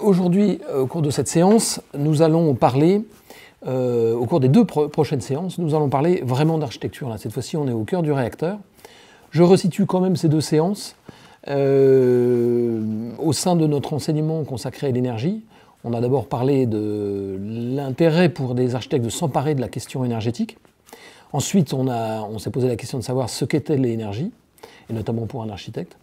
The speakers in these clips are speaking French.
aujourd'hui, au cours de cette séance, nous allons parler, au cours des deux prochaines séances, nous allons parler vraiment d'architecture. Cette fois-ci, on est au cœur du réacteur. Je resitue quand même ces deux séances au sein de notre enseignement consacré à l'énergie. On a d'abord parlé de l'intérêt pour des architectes de s'emparer de la question énergétique. Ensuite, on s'est posé la question de savoir ce qu'était l'énergie, et notamment pour un architecte.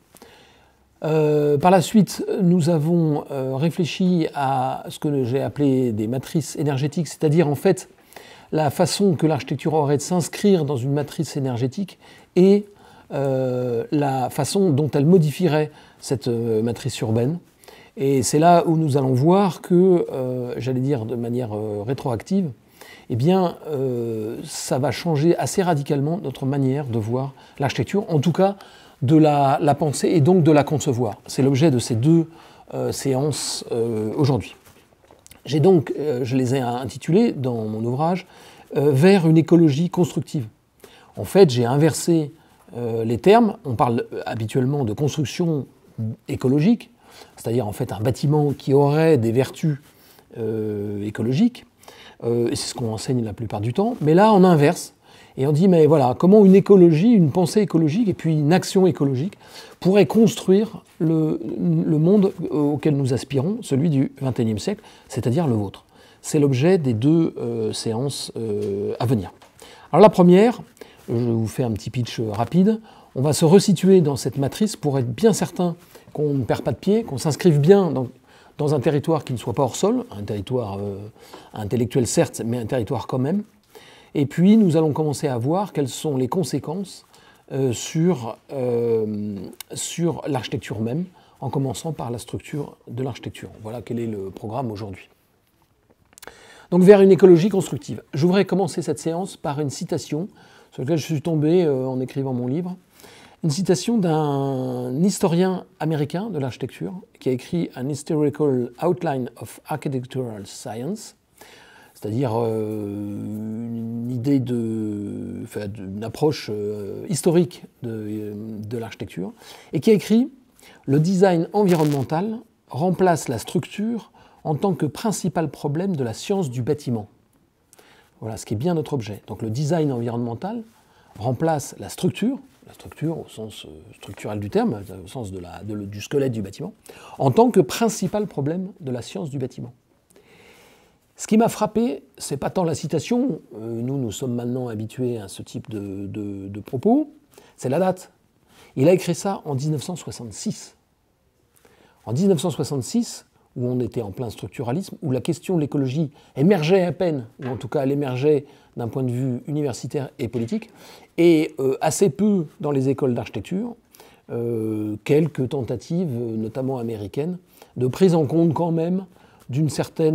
Par la suite, nous avons réfléchi à ce que j'ai appelé des matrices énergétiques, c'est-à-dire en fait la façon que l'architecture aurait de s'inscrire dans une matrice énergétique et la façon dont elle modifierait cette matrice urbaine. Et c'est là où nous allons voir que, j'allais dire de manière rétroactive, eh bien, ça va changer assez radicalement notre manière de voir l'architecture, en tout cas de la penser et donc de la concevoir. C'est l'objet de ces deux séances aujourd'hui. J'ai donc, je les ai intitulées dans mon ouvrage, vers une écologie constructive. En fait, j'ai inversé les termes. On parle habituellement de construction écologique, c'est-à-dire en fait un bâtiment qui aurait des vertus écologiques. Et c'est ce qu'on enseigne la plupart du temps. Mais là, on inverse. Et on dit, mais voilà, comment une écologie, une pensée écologique et puis une action écologique pourrait construire le monde auquel nous aspirons, celui du XXIe siècle, c'est-à-dire le vôtre. C'est l'objet des deux séances à venir. Alors la première, je vous fais un petit pitch rapide, on va se resituer dans cette matrice pour être bien certain qu'on ne perd pas de pied, qu'on s'inscrive bien dans un territoire qui ne soit pas hors sol, un territoire intellectuel certes, mais un territoire quand même. Et puis nous allons commencer à voir quelles sont les conséquences sur l'architecture même, en commençant par la structure de l'architecture. Voilà quel est le programme aujourd'hui. Donc vers une écologie constructive. Je voudrais commencer cette séance par une citation sur laquelle je suis tombé en écrivant mon livre. Une citation d'un historien américain de l'architecture qui a écrit « An Historical Outline of Architectural Science », c'est-à-dire une idée d'une approche historique de l'architecture, et qui a écrit « Le design environnemental remplace la structure en tant que principal problème de la science du bâtiment ». Voilà ce qui est bien notre objet. Donc le design environnemental remplace la structure au sens structurel du terme, au sens du squelette du bâtiment, en tant que principal problème de la science du bâtiment. Ce qui m'a frappé, ce n'est pas tant la citation, nous sommes maintenant habitués à ce type de propos, c'est la date. Il a écrit ça en 1966. En 1966, où on était en plein structuralisme, où la question de l'écologie émergeait à peine, ou en tout cas elle émergeait d'un point de vue universitaire et politique, et assez peu dans les écoles d'architecture, quelques tentatives, notamment américaines, de prise en compte quand même d'une certaine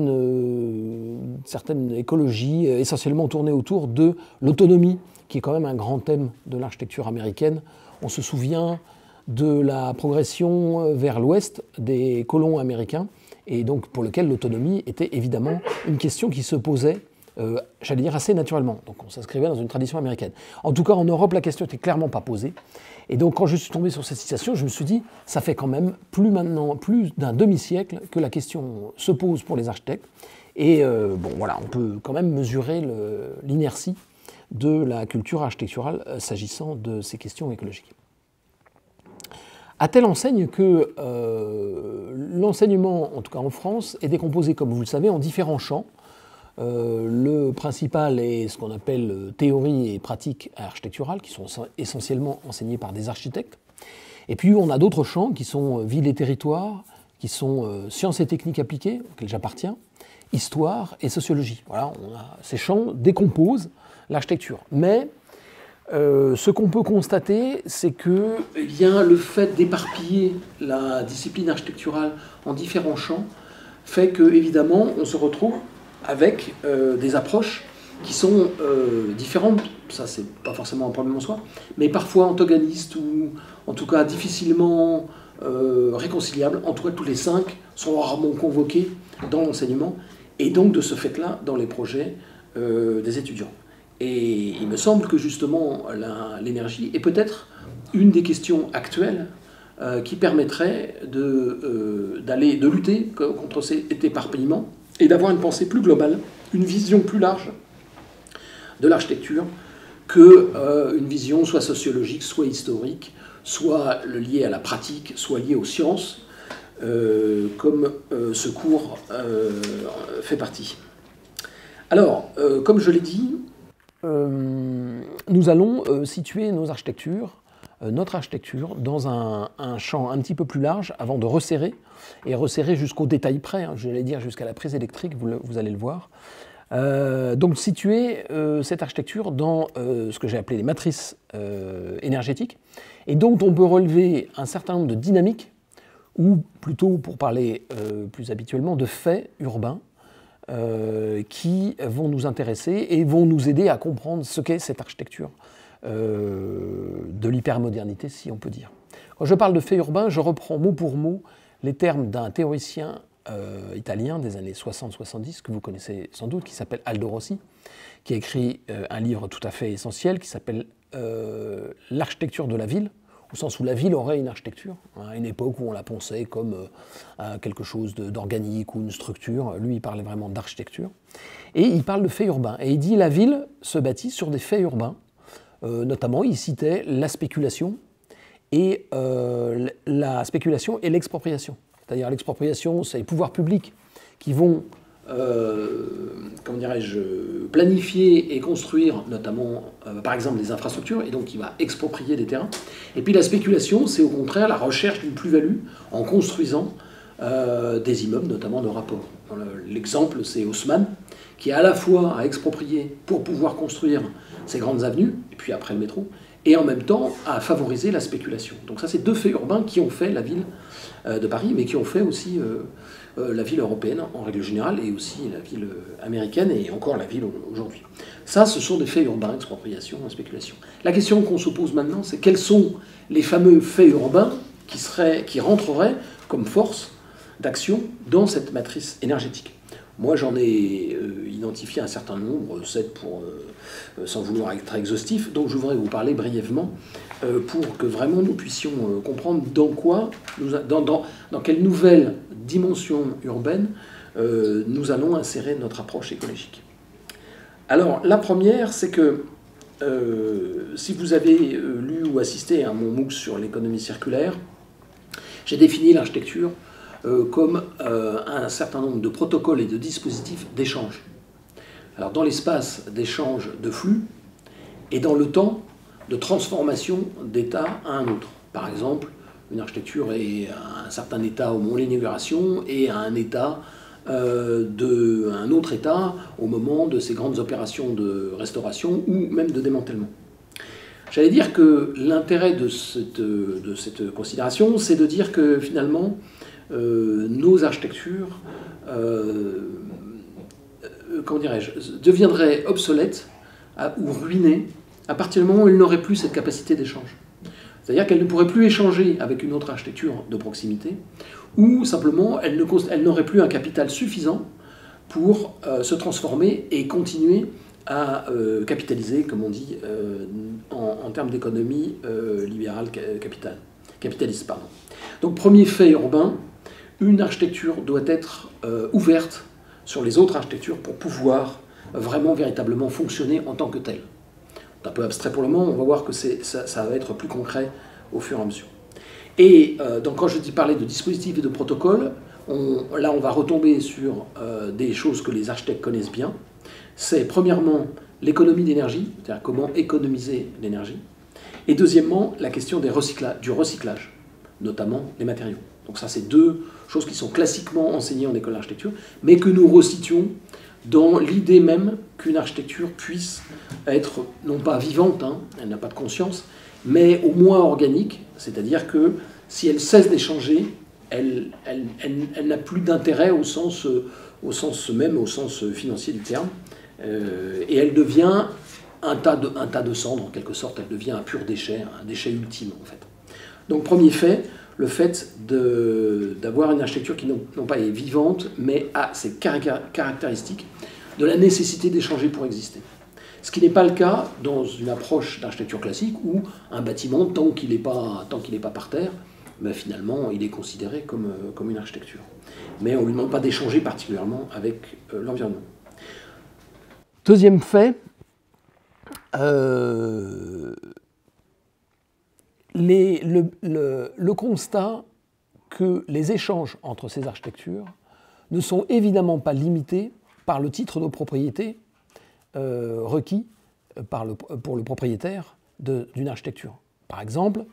écologie, essentiellement tournée autour de l'autonomie, qui est quand même un grand thème de l'architecture américaine. On se souvient de la progression vers l'ouest des colons américains, et donc pour lequel l'autonomie était évidemment une question qui se posait, j'allais dire assez naturellement. Donc on s'inscrivait dans une tradition américaine. En tout cas, en Europe, la question n'était clairement pas posée. Et donc quand je suis tombé sur cette citation, je me suis dit, ça fait quand même plus d'un demi-siècle que la question se pose pour les architectes. Et bon voilà, on peut quand même mesurer l'inertie de la culture architecturale s'agissant de ces questions écologiques. À telle enseigne que l'enseignement, en tout cas en France, est décomposé, comme vous le savez, en différents champs. Le principal est ce qu'on appelle théorie et pratique architecturale, qui sont essentiellement enseignés par des architectes. Et puis on a d'autres champs qui sont ville et territoire, qui sont sciences et techniques appliquées, auxquelles j'appartiens, histoire et sociologie. Voilà, ces champs décomposent l'architecture. Mais ce qu'on peut constater, c'est que le fait d'éparpiller la discipline architecturale en différents champs fait que, évidemment, on se retrouve avec des approches qui sont différentes. Ça, c'est pas forcément un problème en soi, mais parfois antagonistes ou en tout cas difficilement réconciliables. En tout cas, tous les 5 sont rarement convoqués dans l'enseignement et donc de ce fait-là dans les projets des étudiants. Et il me semble que justement l'énergie est peut-être une des questions actuelles qui permettrait de lutter contre cet éparpillement et d'avoir une pensée plus globale, une vision plus large de l'architecture qu'une vision soit sociologique, soit historique, soit liée à la pratique, soit liée aux sciences, comme ce cours fait partie. Alors, comme je l'ai dit, nous allons situer notre architecture dans un champ un petit peu plus large avant de resserrer, et resserrer jusqu'au détail près, hein, je vais dire jusqu'à la prise électrique, vous allez le voir. Donc situer cette architecture dans ce que j'ai appelé les matrices énergétiques, et dont on peut relever un certain nombre de dynamiques, ou plutôt, pour parler plus habituellement, de faits urbains, qui vont nous intéresser et vont nous aider à comprendre ce qu'est cette architecture de l'hypermodernité, si on peut dire. Quand je parle de faits urbains, je reprends mot pour mot les termes d'un théoricien italien des années 60-70, que vous connaissez sans doute, qui s'appelle Aldo Rossi, qui a écrit un livre tout à fait essentiel qui s'appelle L'architecture de la ville, au sens où la ville aurait une architecture, à une époque où on la pensait comme quelque chose d'organique ou une structure. Lui, il parlait vraiment d'architecture. Et il parle de faits urbains. Et il dit la ville se bâtit sur des faits urbains. Notamment, il citait la spéculation et l'expropriation. C'est-à-dire l'expropriation, c'est les pouvoirs publics qui vont comment dirais-je, planifier et construire notamment, par exemple, des infrastructures, et donc qui va exproprier des terrains. Et puis la spéculation, c'est au contraire la recherche d'une plus-value en construisant des immeubles, notamment de rapport. L'exemple, c'est Haussmann, qui à la fois a exproprié pour pouvoir construire ces grandes avenues, et puis après le métro, et en même temps a favorisé la spéculation. Donc ça, c'est deux faits urbains qui ont fait la ville de Paris, mais qui ont fait aussi la ville européenne en règle générale, et aussi la ville américaine, et encore la ville aujourd'hui. Ça, ce sont des faits urbains, expropriation, spéculation. La question qu'on se pose maintenant, c'est quels sont les fameux faits urbains qui rentreraient comme force d'action dans cette matrice énergétique. Moi, j'en ai identifié un certain nombre, 7 sans vouloir être exhaustif, donc je voudrais vous parler brièvement pour que vraiment nous puissions comprendre dans quelle nouvelle dimension urbaine nous allons insérer notre approche écologique. Alors, la première, c'est que si vous avez lu ou assisté à mon MOOC sur l'économie circulaire, j'ai défini l'architecture comme un certain nombre de protocoles et de dispositifs d'échange. Alors dans l'espace d'échange de flux et dans le temps de transformation d'état à un autre. Par exemple, une architecture est à un certain état au moment de l'inauguration et à un état un autre état au moment de ces grandes opérations de restauration ou même de démantèlement. J'allais dire que l'intérêt de cette considération, c'est de dire que finalement, nos architectures, comment dirais-je, deviendraient obsolètes ou ruinées à partir du moment où elles n'auraient plus cette capacité d'échange. C'est-à-dire qu'elles ne pourraient plus échanger avec une autre architecture de proximité, ou simplement elles n'auraient plus un capital suffisant pour se transformer et continuer à capitaliser, comme on dit, en termes d'économie libérale capitaliste. Pardon. Donc premier fait urbain, une architecture doit être ouverte sur les autres architectures pour pouvoir vraiment, véritablement fonctionner en tant que telle. C'est un peu abstrait pour le moment, on va voir que ça va être plus concret au fur et à mesure. Et donc quand je dis parler de dispositifs et de protocoles, là on va retomber sur des choses que les architectes connaissent bien. C'est premièrement l'économie d'énergie, c'est-à-dire comment économiser l'énergie. Et deuxièmement, la question du recyclage, notamment des matériaux. Donc ça, c'est deux choses qui sont classiquement enseignées en école d'architecture, mais que nous resituons dans l'idée même qu'une architecture puisse être, non pas vivante, hein, elle n'a pas de conscience, mais au moins organique, c'est-à-dire que si elle cesse d'échanger, elle n'a plus d'intérêt au sens financier du terme, et elle devient un tas de cendres, en quelque sorte, elle devient un pur déchet, un déchet ultime, en fait. Donc, premier fait, le fait d'avoir une architecture qui non pas est vivante, mais a ces caractéristiques de la nécessité d'échanger pour exister. Ce qui n'est pas le cas dans une approche d'architecture classique où un bâtiment, tant qu'il n'est pas par terre, ben, finalement, il est considéré comme une architecture. Mais on ne lui demande pas d'échanger particulièrement avec l'environnement. Deuxième fait, le constat que les échanges entre ces architectures ne sont évidemment pas limités par le titre de propriété requis pour le propriétaire d'une architecture. Par exemple,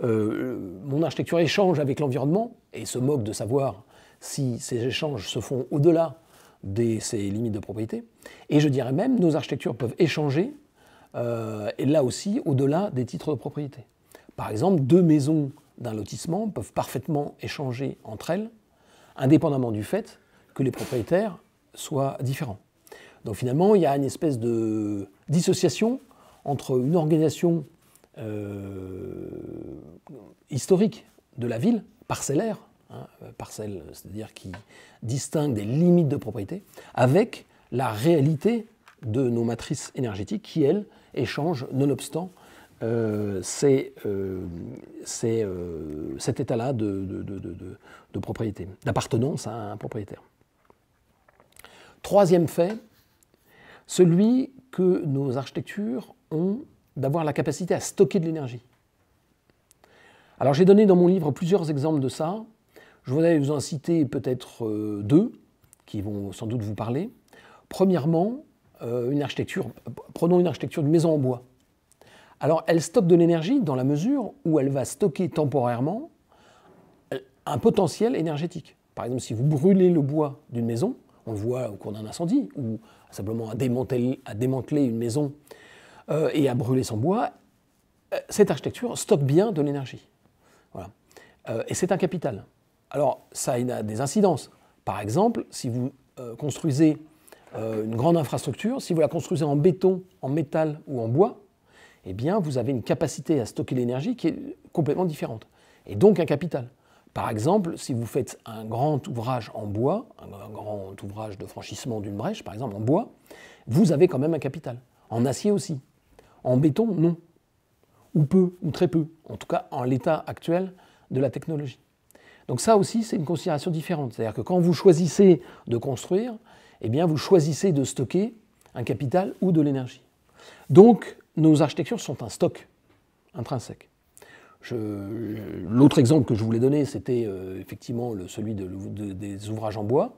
mon architecture échange avec l'environnement et se moque de savoir si ces échanges se font au-delà de ces limites de propriété. Et je dirais même, nos architectures peuvent échanger, et là aussi, au-delà des titres de propriété. Par exemple, deux maisons d'un lotissement peuvent parfaitement échanger entre elles, indépendamment du fait que les propriétaires soient différents. Donc finalement, il y a une espèce de dissociation entre une organisation historique de la ville, parcellaire, parcelle, c'est-à-dire qui distingue des limites de propriété, avec la réalité de nos matrices énergétiques qui, elles, échangent nonobstant cet état-là de propriété, d'appartenance à un propriétaire. Troisième fait, celui que nos architectures ont d'avoir la capacité à stocker de l'énergie. Alors j'ai donné dans mon livre plusieurs exemples de ça. Je voudrais vous en citer peut-être deux qui vont sans doute vous parler. Premièrement, une architecture, prenons une architecture de maison en bois. Alors elle stocke de l'énergie dans la mesure où elle va stocker temporairement un potentiel énergétique. Par exemple, si vous brûlez le bois d'une maison, on le voit au cours d'un incendie, ou simplement à démanteler une maison et à brûler son bois, cette architecture stocke bien de l'énergie. Voilà. Et c'est un capital. Alors, ça a des incidences. Par exemple, si vous construisez une grande infrastructure, si vous la construisez en béton, en métal ou en bois, eh bien, vous avez une capacité à stocker l'énergie qui est complètement différente. Et donc un capital. Par exemple, si vous faites un grand ouvrage en bois, un grand ouvrage de franchissement d'une brèche, par exemple en bois, vous avez quand même un capital. En acier aussi. En béton, non. Ou peu, ou très peu. En tout cas, en l'état actuel de la technologie. Donc ça aussi, c'est une considération différente. C'est-à-dire que quand vous choisissez de construire, eh bien, vous choisissez de stocker un capital ou de l'énergie. Donc, nos architectures sont un stock intrinsèque. L'autre exemple que je voulais donner, c'était effectivement celui des ouvrages en bois.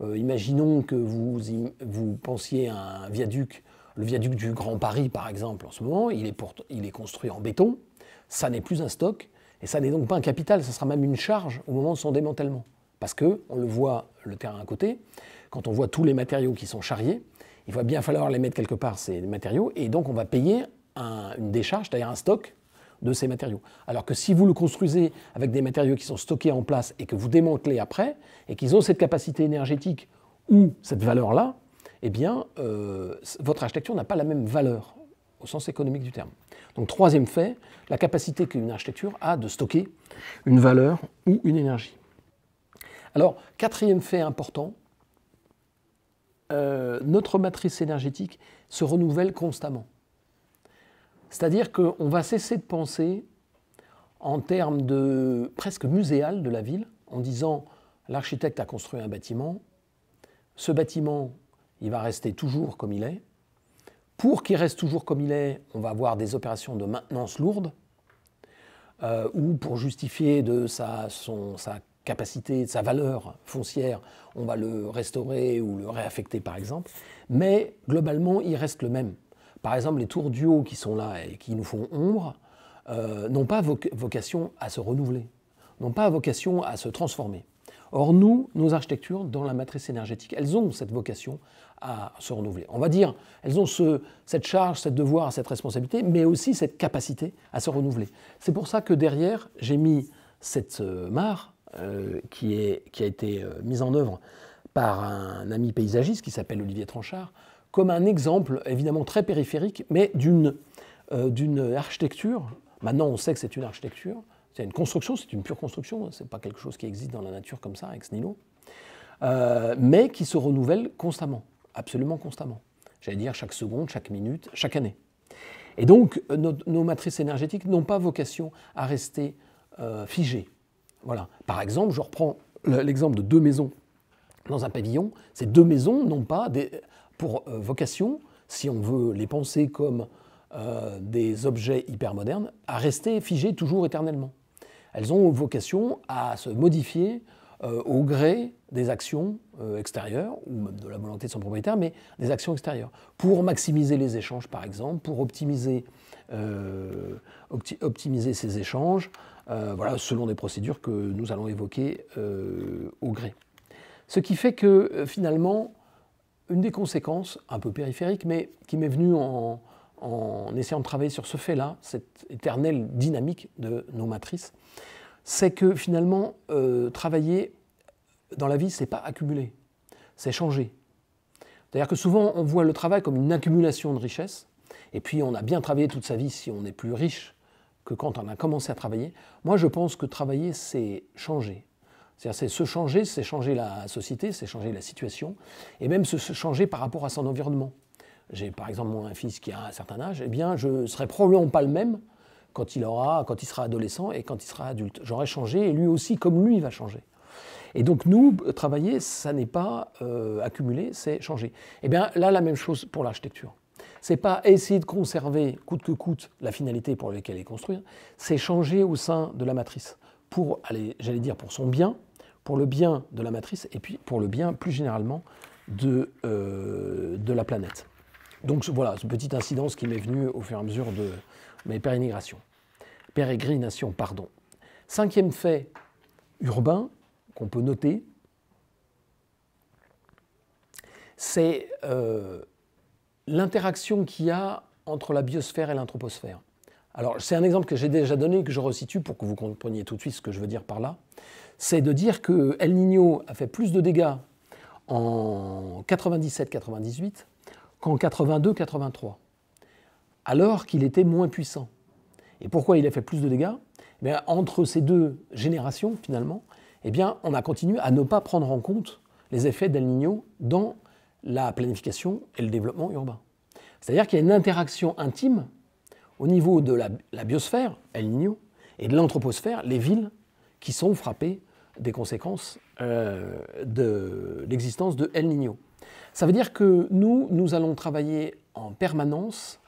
Imaginons que vous pensiez à un viaduc, le viaduc du Grand Paris par exemple, en ce moment, il est construit en béton, ça n'est plus un stock, et ça n'est donc pas un capital, ça sera même une charge au moment de son démantèlement. Parce que, on le voit, le terrain à côté, quand on voit tous les matériaux qui sont charriés, il va bien falloir les mettre quelque part, ces matériaux, et donc on va payer une décharge, c'est-à-dire un stock de ces matériaux. Alors que si vous le construisez avec des matériaux qui sont stockés en place et que vous démantelez après, et qu'ils ont cette capacité énergétique ou cette valeur-là, eh bien, votre architecture n'a pas la même valeur, au sens économique du terme. Donc, troisième fait, la capacité qu'une architecture a de stocker une valeur ou une énergie. Alors, quatrième fait important, notre matrice énergétique se renouvelle constamment. C'est-à-dire qu'on va cesser de penser en termes de presque muséal de la ville, en disant l'architecte a construit un bâtiment, ce bâtiment, il va rester toujours comme il est. Pour qu'il reste toujours comme il est, on va avoir des opérations de maintenance lourdes, ou pour justifier de sa capacité, de sa valeur foncière, on va le restaurer ou le réaffecter par exemple, mais globalement, il reste le même. Par exemple, les tours du haut qui sont là et qui nous font ombre n'ont pas vocation à se renouveler, n'ont pas vocation à se transformer. Or, nos architectures, dans la matrice énergétique, elles ont cette vocation à se renouveler. On va dire, elles ont cette charge, ce devoir, cette responsabilité, mais aussi cette capacité à se renouveler. C'est pour ça que derrière, j'ai mis cette mare qui a été mise en œuvre par un ami paysagiste qui s'appelle Olivier Tranchard, comme un exemple évidemment très périphérique, mais d'une architecture. Maintenant, on sait que c'est une architecture, c'est une construction, c'est une pure construction, ce n'est pas quelque chose qui existe dans la nature comme ça, ex nihilo, mais qui se renouvelle constamment, absolument constamment. J'allais dire chaque seconde, chaque minute, chaque année. Et donc, nos matrices énergétiques n'ont pas vocation à rester figées. Voilà. Par exemple, je reprends l'exemple de 2 maisons dans un pavillon. Ces 2 maisons n'ont pas pour vocation, si on veut les penser comme des objets hypermodernes, à rester figées toujours éternellement. Elles ont vocation à se modifier au gré des actions extérieures, ou même de la volonté de son propriétaire, mais des actions extérieures, pour maximiser les échanges, par exemple, pour optimiser ces échanges, voilà, selon des procédures que nous allons évoquer au gré. Ce qui fait que, finalement, une des conséquences, un peu périphérique, mais qui m'est venue en essayant de travailler sur ce fait-là, cette éternelle dynamique de nos matrices, c'est que finalement, travailler dans la vie, ce n'est pas accumuler, c'est changer. C'est-à-dire que souvent, on voit le travail comme une accumulation de richesses, et puis on a bien travaillé toute sa vie si on est plus riche que quand on a commencé à travailler. Moi, je pense que travailler, c'est changer. C'est-à-dire, c'est se changer, c'est changer la société, c'est changer la situation, et même se changer par rapport à son environnement. J'ai par exemple un fils qui a un certain âge, eh bien, je ne serai probablement pas le même quand il sera adolescent et quand il sera adulte. J'aurai changé et lui aussi, comme lui, va changer. Et donc nous, travailler, ça n'est pas accumuler, c'est changer. Eh bien là, la même chose pour l'architecture. Ce n'est pas essayer de conserver coûte que coûte la finalité pour laquelle elle est construite, c'est changer au sein de la matrice pour, j'allais dire, pour son bien, pour le bien de la matrice et puis pour le bien plus généralement de la planète. Donc voilà, ce petite incidence qui m'est venue au fur et à mesure de mes pérégrinations. 5e fait urbain qu'on peut noter, c'est l'interaction qu'il y a entre la biosphère et l'anthroposphère. Alors, c'est un exemple que j'ai déjà donné, que je resitue pour que vous compreniez tout de suite ce que je veux dire par là. C'est de dire que El Niño a fait plus de dégâts en 97-98 qu'en 82-83, alors qu'il était moins puissant. Et pourquoi il a fait plus de dégâts ? Eh bien, entre ces 2 générations, finalement, eh bien, on a continué à ne pas prendre en compte les effets d'El Niño dans la planification et le développement urbain. C'est-à-dire qu'il y a une interaction intime au niveau de la biosphère, El Niño, et de l'anthroposphère, les villes qui sont frappées des conséquences de l'existence de El Niño. Ça veut dire que nous allons travailler en permanence,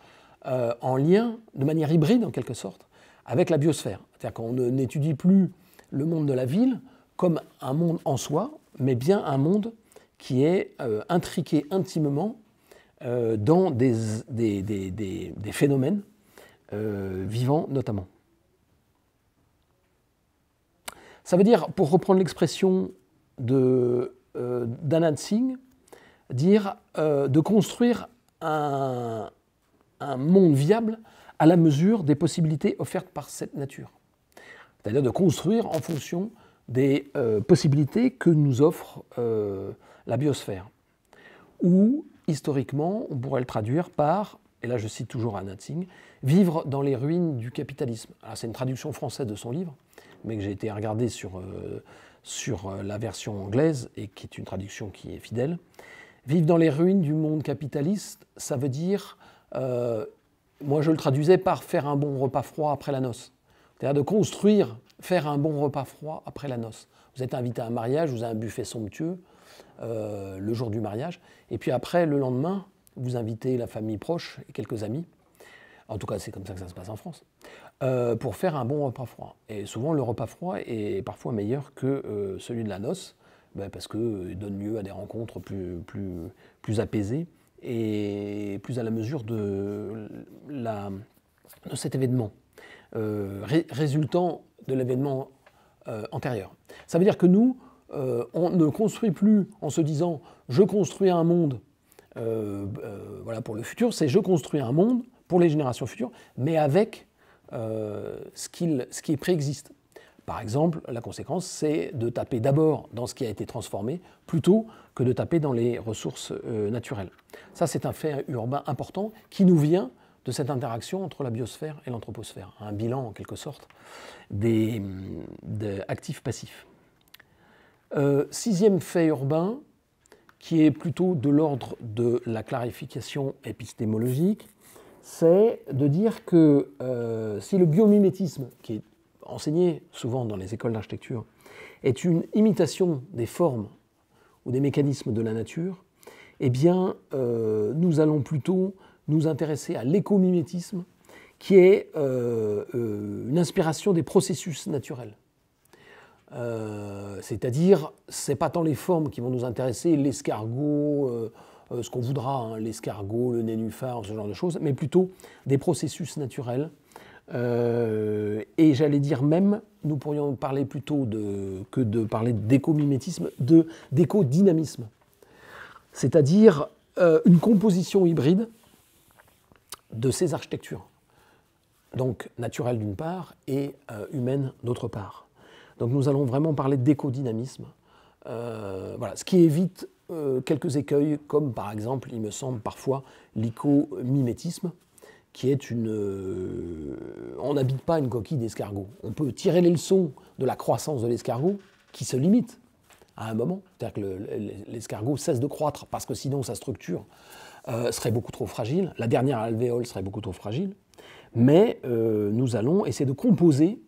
en lien, de manière hybride en quelque sorte, avec la biosphère. C'est-à-dire qu'on n'étudie plus le monde de la ville comme un monde en soi, mais bien un monde qui est intriqué intimement dans des phénomènes vivants notamment. Ça veut dire, pour reprendre l'expression d'Anand Singh, dire de construire un monde viable à la mesure des possibilités offertes par cette nature. C'est-à-dire de construire en fonction des possibilités que nous offre la biosphère. Ou, historiquement, on pourrait le traduire par, et là je cite toujours Anand Singh, vivre dans les ruines du capitalisme. Alors c'est une traduction française de son livre, mais que j'ai été regarder sur la version anglaise, et qui est une traduction qui est fidèle. Vivre dans les ruines du monde capitaliste, ça veut dire, moi je le traduisais par faire un bon repas froid après la noce. C'est-à-dire de construire, faire un bon repas froid après la noce. Vous êtes invité à un mariage, vous avez un buffet somptueux le jour du mariage, et puis après, le lendemain, vous invitez la famille proche et quelques amis, en tout cas c'est comme ça que ça se passe en France, pour faire un bon repas froid. Et souvent le repas froid est parfois meilleur que celui de la noce, parce qu'il donne lieu à des rencontres plus apaisées et plus à la mesure de cet événement, résultant de l'événement antérieur. Ça veut dire que nous, on ne construit plus en se disant « je construis un monde voilà, pour le futur », c'est « je construis un monde pour les générations futures », mais avec ce qui préexiste. Par exemple, la conséquence, c'est de taper d'abord dans ce qui a été transformé plutôt que de taper dans les ressources naturelles. Ça, c'est un fait urbain important qui nous vient de cette interaction entre la biosphère et l'anthroposphère, un bilan en quelque sorte des actifs-passifs. 6e fait urbain, qui est plutôt de l'ordre de la clarification épistémologique, c'est de dire que si le biomimétisme, qui est enseignée souvent dans les écoles d'architecture, est une imitation des formes ou des mécanismes de la nature, eh bien, nous allons plutôt nous intéresser à l'écomimétisme, qui est une inspiration des processus naturels. C'est-à-dire, ce n'est pas tant les formes qui vont nous intéresser, l'escargot, ce qu'on voudra, hein, l'escargot, le nénuphar, ce genre de choses, mais plutôt des processus naturels. Et j'allais dire même, nous pourrions parler plutôt que de parler d'écomimétisme, d'écodynamisme. C'est-à-dire une composition hybride de ces architectures. Donc naturelle d'une part et humaine d'autre part. Donc nous allons vraiment parler d'écodynamisme, voilà, ce qui évite quelques écueils, comme par exemple, il me semble parfois, l'icomimétisme, qui est on n'habite pas une coquille d'escargot. On peut tirer les leçons de la croissance de l'escargot, qui se limite à un moment, c'est-à-dire que l'escargot cesse de croître, parce que sinon sa structure serait beaucoup trop fragile, la dernière alvéole serait beaucoup trop fragile, mais nous allons essayer de composer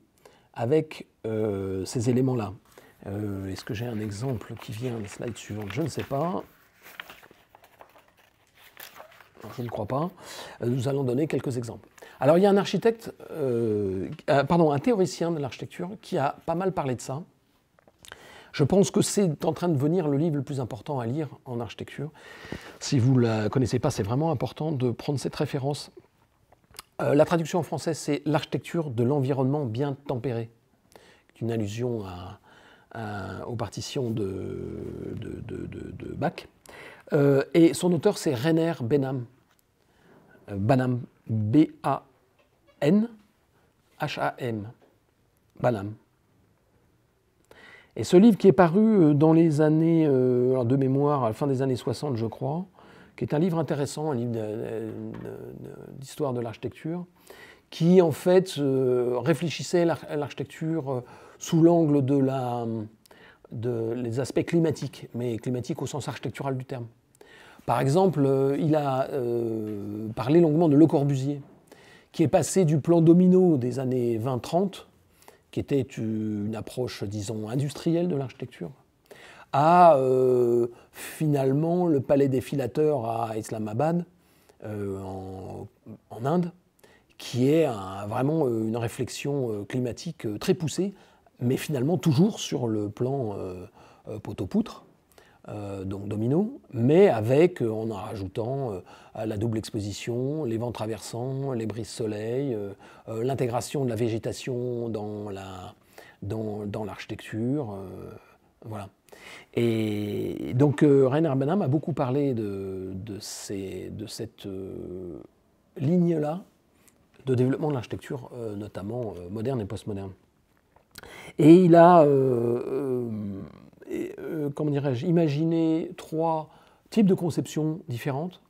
avec ces éléments-là. Est-ce que j'ai un exemple qui vient à la slide suivante? Je ne sais pas. Non, je ne crois pas. Nous allons donner quelques exemples. Alors il y a un architecte, un théoricien de l'architecture qui a pas mal parlé de ça. Je pense que c'est en train de devenir le livre le plus important à lire en architecture. Si vous ne la connaissez pas, c'est vraiment important de prendre cette référence. La traduction en français, c'est l'architecture de l'environnement bien tempéré. C'est une allusion aux partitions de Bach. Et son auteur, c'est Rainer Benham. Benham, B-A-N-H-A-M. Benham. Et ce livre qui est paru dans les années, de mémoire, à la fin des années 60, je crois, qui est un livre intéressant, un livre d'histoire de l'architecture, qui en fait réfléchissait l'architecture sous l'angle les aspects climatiques, mais climatiques au sens architectural du terme. Par exemple, il a parlé longuement de Le Corbusier, qui est passé du plan domino des années 20-30, qui était une approche, disons, industrielle de l'architecture, à finalement le palais des filateurs à Islamabad, en Inde, qui est vraiment une réflexion climatique très poussée, mais finalement toujours sur le plan poteau-poutre, donc domino, mais en en rajoutant la double exposition, les vents traversants, les brises-soleil, l'intégration de la végétation dans l'architecture, voilà. Et donc Rainer Benham a beaucoup parlé de cette ligne-là de développement de l'architecture, notamment moderne et postmoderne. Et il a, comment dirais-je, imaginé 3 types de conceptions différentes,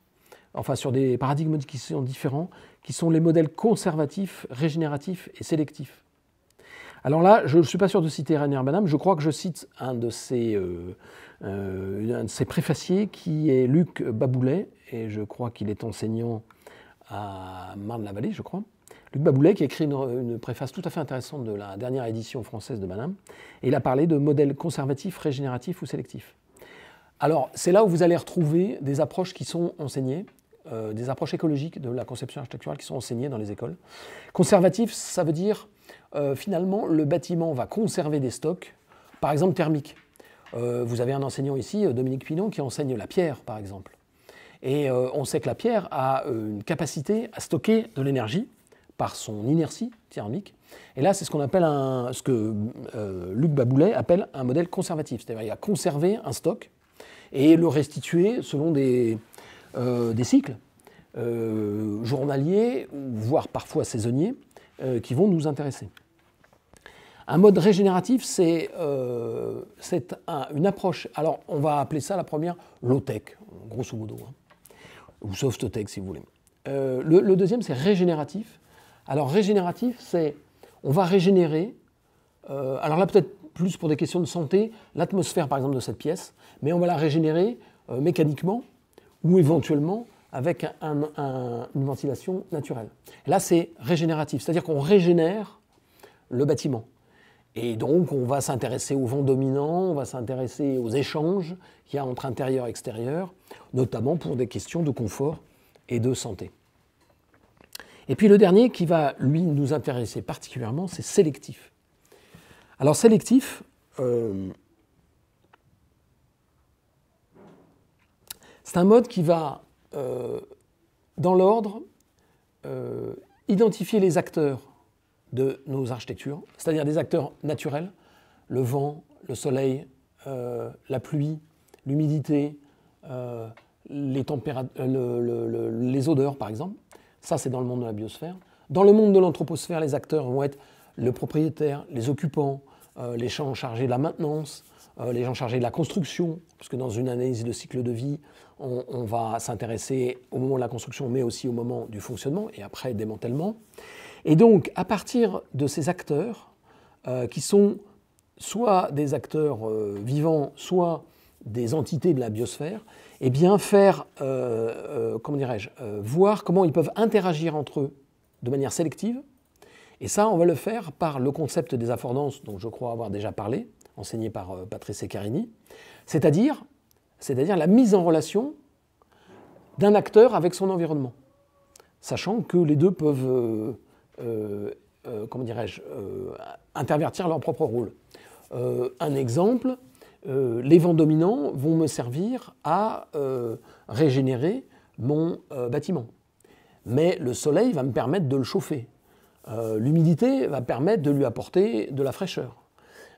enfin sur des paradigmes qui sont différents, qui sont les modèles conservatifs, régénératifs et sélectifs. Alors là, je ne suis pas sûr de citer Rainer Benham, je crois que je cite un de ses préfaciers qui est Luc Baboulet, et je crois qu'il est enseignant à Marne-la-Vallée, je crois. Luc Baboulet, qui a écrit une préface tout à fait intéressante de la dernière édition française de Benham, et il a parlé de modèles conservatifs, régénératifs ou sélectifs. Alors, c'est là où vous allez retrouver des approches qui sont enseignées, des approches écologiques de la conception architecturale qui sont enseignées dans les écoles. Conservatif, ça veut dire, finalement, le bâtiment va conserver des stocks, par exemple thermiques. Vous avez un enseignant ici, Dominique Pinon, qui enseigne la pierre, par exemple. Et on sait que la pierre a une capacité à stocker de l'énergie, par son inertie thermique. Et là, c'est ce qu'on appelle ce que Luc Baboulet appelle un modèle conservatif. C'est-à-dire qu'il va conserver un stock et le restituer selon des cycles journaliers, voire parfois saisonniers, qui vont nous intéresser. Un mode régénératif, c'est une approche, alors on va appeler ça la première low-tech, grosso modo, hein, ou soft-tech si vous voulez. Le deuxième, c'est régénératif. Alors régénératif, c'est on va régénérer, alors là peut-être plus pour des questions de santé, l'atmosphère par exemple de cette pièce, mais on va la régénérer mécaniquement ou éventuellement avec une ventilation naturelle. Et là c'est régénératif, c'est-à-dire qu'on régénère le bâtiment. Et donc, on va s'intéresser au vent dominant, on va s'intéresser aux échanges qu'il y a entre intérieur et extérieur, notamment pour des questions de confort et de santé. Et puis le dernier qui va, lui, nous intéresser particulièrement, c'est sélectif. Alors sélectif, c'est un mode qui va, dans l'ordre, identifier les acteurs de nos architectures, c'est-à-dire des acteurs naturels, le vent, le soleil, la pluie, l'humidité, les odeurs par exemple. Ça, c'est dans le monde de la biosphère. Dans le monde de l'anthroposphère, les acteurs vont être le propriétaire, les occupants, les gens chargés de la maintenance, les gens chargés de la construction, puisque dans une analyse de cycle de vie, on va s'intéresser au moment de la construction, mais aussi au moment du fonctionnement et après démantèlement. Et donc, à partir de ces acteurs, qui sont soit des acteurs vivants, soit des entités de la biosphère, eh bien faire, voir comment ils peuvent interagir entre eux de manière sélective. Et ça, on va le faire par le concept des affordances, dont je crois avoir déjà parlé, enseigné par Patrice Eccarini, c'est-à-dire la mise en relation d'un acteur avec son environnement, sachant que les deux peuvent intervertir leur propre rôle. Un exemple, les vents dominants vont me servir à régénérer mon bâtiment. Mais le soleil va me permettre de le chauffer. L'humidité va permettre de lui apporter de la fraîcheur.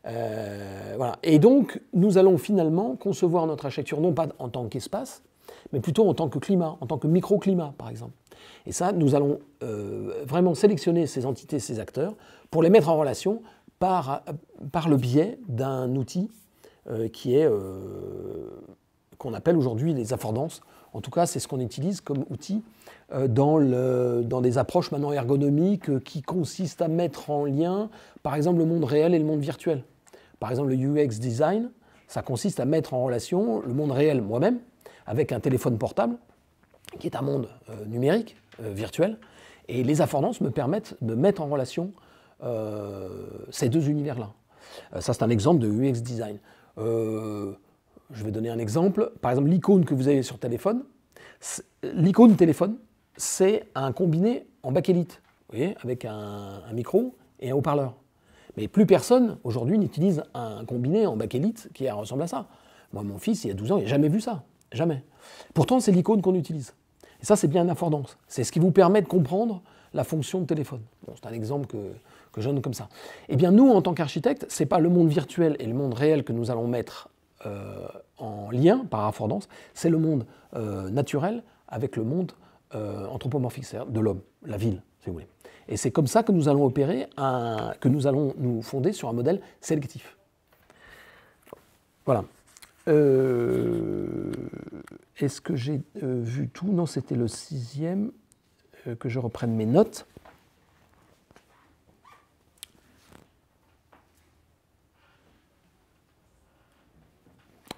Voilà. Et donc, nous allons finalement concevoir notre architecture non pas en tant qu'espace, mais plutôt en tant que climat, en tant que microclimat, par exemple. Et ça, nous allons vraiment sélectionner ces entités, ces acteurs, pour les mettre en relation par le biais d'un outil qu'on appelle aujourd'hui les affordances. En tout cas, c'est ce qu'on utilise comme outil dans des approches maintenant ergonomiques qui consistent à mettre en lien, par exemple, le monde réel et le monde virtuel. Par exemple, le UX design, ça consiste à mettre en relation le monde réel, moi-même, avec un téléphone portable, qui est un monde numérique, virtuel, et les affordances me permettent de mettre en relation ces deux univers-là. Ça, c'est un exemple de UX design. Je vais donner un exemple. Par exemple, l'icône que vous avez sur téléphone, l'icône téléphone, c'est un combiné en bakélite, vous voyez, avec un micro et un haut-parleur. Mais plus personne, aujourd'hui, n'utilise un combiné en bakélite qui ressemble à ça. Moi, mon fils, il y a 12 ans, il n'a jamais vu ça. Jamais. Pourtant, c'est l'icône qu'on utilise. Et ça, c'est bien une affordance. C'est ce qui vous permet de comprendre la fonction de téléphone. Bon, c'est un exemple que je donne comme ça. Eh bien, nous, en tant qu'architectes, ce n'est pas le monde virtuel et le monde réel que nous allons mettre en lien par affordance, c'est le monde naturel avec le monde anthropomorphique, c'est-à-dire de l'homme, la ville, si vous voulez. Et c'est comme ça que nous allons opérer, que nous allons nous fonder sur un modèle sélectif. Voilà. Est-ce que j'ai vu tout? Non, c'était le 6e, que je reprenne mes notes.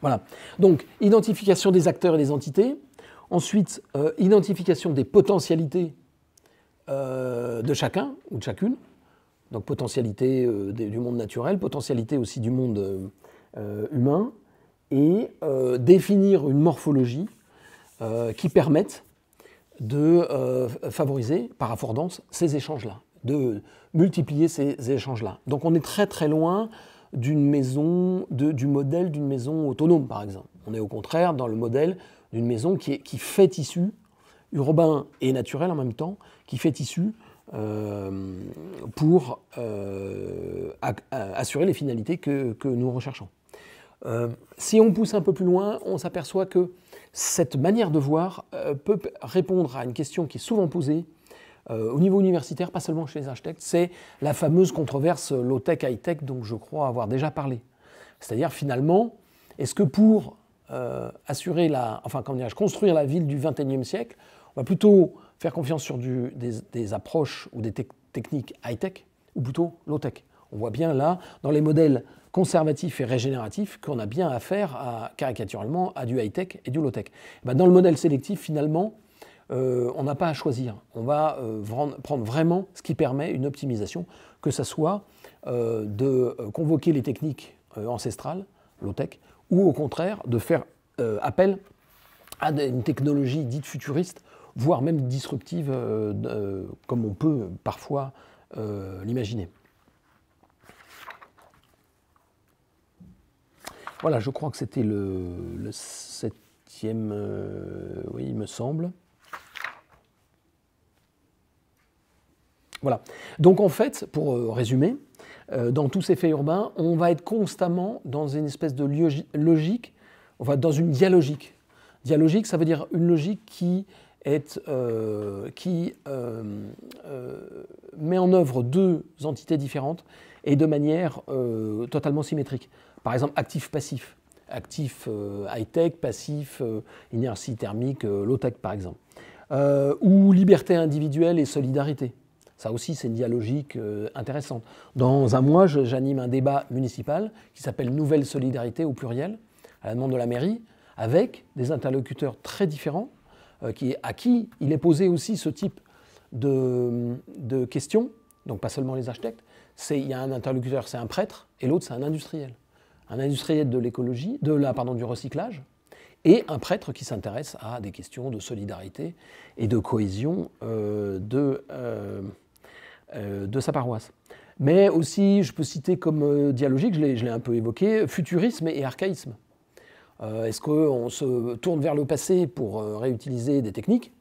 Voilà. Donc, identification des acteurs et des entités. Ensuite, identification des potentialités de chacun ou de chacune. Donc, potentialité du monde naturel, potentialité aussi du monde humain. Et définir une morphologie qui permette de favoriser, par affordance, ces échanges-là, de multiplier ces échanges-là. Donc on est très très loin d'une maison, du modèle d'une maison autonome, par exemple. On est au contraire dans le modèle d'une maison qui fait tissu, urbain et naturel en même temps, qui fait tissu pour assurer les finalités que nous recherchons. Si on pousse un peu plus loin, on s'aperçoit que cette manière de voir peut répondre à une question qui est souvent posée au niveau universitaire, pas seulement chez les architectes, c'est la fameuse controverse low-tech, high-tech dont je crois avoir déjà parlé. C'est-à-dire finalement, est-ce que pour construire la ville du XXIe siècle, on va plutôt faire confiance sur des approches ou des techniques high-tech ou plutôt low-tech? On voit bien là, dans les modèles conservatifs et régénératifs, qu'on a bien affaire caricaturalement à du high-tech et du low-tech. Dans le modèle sélectif, finalement, on n'a pas à choisir. On va prendre vraiment ce qui permet une optimisation, que ce soit de convoquer les techniques ancestrales, low-tech, ou au contraire de faire appel à une technologie dite futuriste, voire même disruptive, comme on peut parfois l'imaginer. Voilà, je crois que c'était le 7e, oui, il me semble. Voilà. Donc en fait, pour résumer, dans tous ces faits urbains, on va être constamment dans une espèce de logique, enfin dans une dialogique. Dialogique, ça veut dire une logique qui met en œuvre deux entités différentes et de manière totalement symétrique. Par exemple, actif-passif. Actif high-tech, passif inertie thermique, low-tech par exemple. Ou liberté individuelle et solidarité. Ça aussi, c'est une dialogique intéressante. Dans un mois, j'anime un débat municipal qui s'appelle Nouvelle solidarité au pluriel, à la demande de la mairie, avec des interlocuteurs très différents, à qui il est posé aussi ce type de questions, donc pas seulement les architectes. Il y a un interlocuteur, c'est un prêtre, et l'autre, c'est un industriel. Un industriel de l'écologie, du recyclage, et un prêtre qui s'intéresse à des questions de solidarité et de cohésion de sa paroisse. Mais aussi, je peux citer comme dialogique, je l'ai un peu évoqué, futurisme et archaïsme. Est-ce qu'on se tourne vers le passé pour réutiliser des techniques,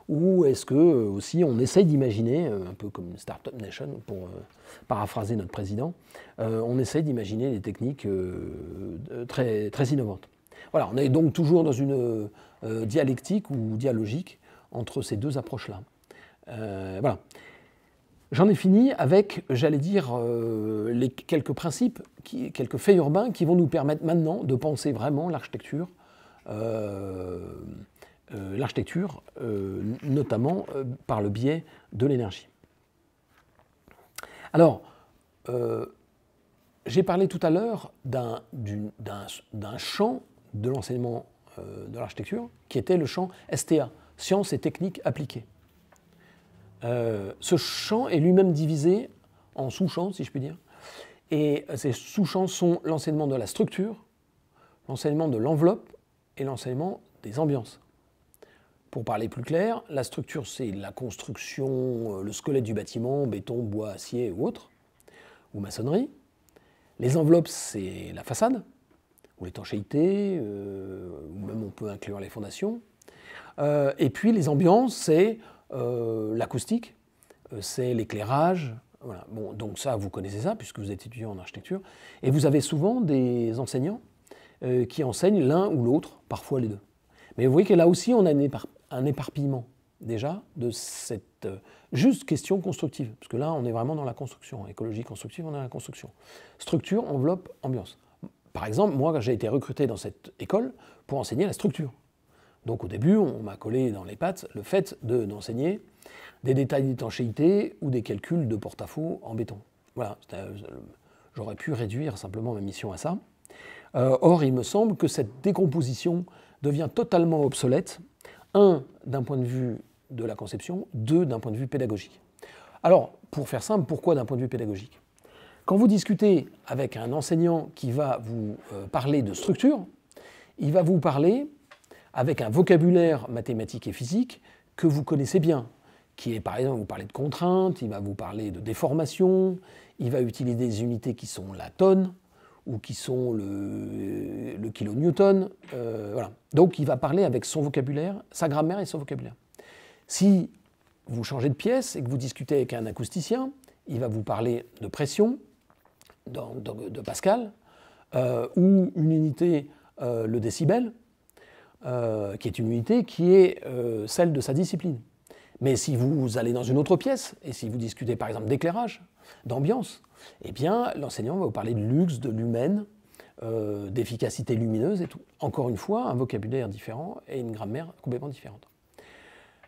ou est-ce que aussi on essaye d'imaginer, un peu comme une Startup Nation, pour paraphraser notre président, on essaye d'imaginer des techniques très, très innovantes. Voilà, on est donc toujours dans une dialectique ou dialogique entre ces deux approches-là. Voilà. J'en ai fini avec, j'allais dire, quelques principes, quelques faits urbains qui vont nous permettre maintenant de penser vraiment l'architecture, notamment par le biais de l'énergie. Alors, j'ai parlé tout à l'heure d'un champ de l'enseignement de l'architecture qui était le champ STA, sciences et techniques appliquées. Ce champ est lui-même divisé en sous-champs, si je puis dire, et ces sous-champs sont l'enseignement de la structure, l'enseignement de l'enveloppe et l'enseignement des ambiances. Pour parler plus clair, la structure, c'est la construction, le squelette du bâtiment, béton, bois, acier ou autre, ou maçonnerie. Les enveloppes, c'est la façade, ou l'étanchéité, ou même on peut inclure les fondations. Et puis les ambiances, c'est l'acoustique, c'est l'éclairage. Voilà. Bon, donc ça, vous connaissez ça, puisque vous êtes étudiant en architecture. Et vous avez souvent des enseignants qui enseignent l'un ou l'autre, parfois les deux. Mais vous voyez que là aussi, on a un éparpillement, déjà, de cette juste question constructive. Parce que là, on est vraiment dans la construction. Écologie constructive, on est dans la construction. Structure, enveloppe, ambiance. Par exemple, moi, j'ai été recruté dans cette école pour enseigner la structure. Donc au début, on m'a collé dans les pattes le fait d'enseigner des détails d'étanchéité ou des calculs de porte-à-faux en béton. Voilà, j'aurais pu réduire simplement ma mission à ça. Or, il me semble que cette décomposition devient totalement obsolète, un, d'un point de vue de la conception, deux, d'un point de vue pédagogique. Alors, pour faire simple, pourquoi d'un point de vue pédagogique? Quand vous discutez avec un enseignant qui va vous parler de structure, il va vous parler avec un vocabulaire mathématique et physique que vous connaissez bien, qui est par exemple, vous parlez de contraintes, il va vous parler de déformation, il va utiliser des unités qui sont la tonne, ou qui sont le kilonewton. Voilà. Donc il va parler avec son vocabulaire, sa grammaire et son vocabulaire. Si vous changez de pièce et que vous discutez avec un acousticien, il va vous parler de pression, de Pascal, ou une unité, le décibel, qui est une unité qui est celle de sa discipline. Mais si vous allez dans une autre pièce, et si vous discutez par exemple d'éclairage, d'ambiance, eh bien l'enseignant va vous parler de luxe, de lumen, d'efficacité lumineuse et tout. Encore une fois, un vocabulaire différent et une grammaire complètement différente.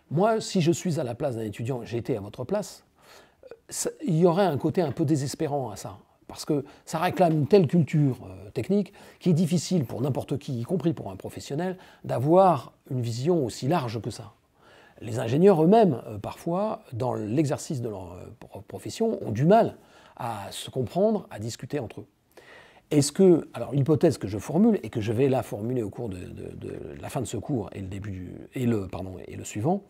Moi, si je suis à la place d'un étudiant, j'ai été à votre place, il y aurait un côté un peu désespérant à ça. Parce que ça réclame une telle culture technique qui est difficile pour n'importe qui, y compris pour un professionnel, d'avoir une vision aussi large que ça. les ingénieurs eux-mêmes, parfois, dans l'exercice de leur profession, ont du mal à se comprendre, à discuter entre eux. Est-ce que, alors l'hypothèse que je formule et que je vais là formuler au cours de la fin de ce cours et le suivant,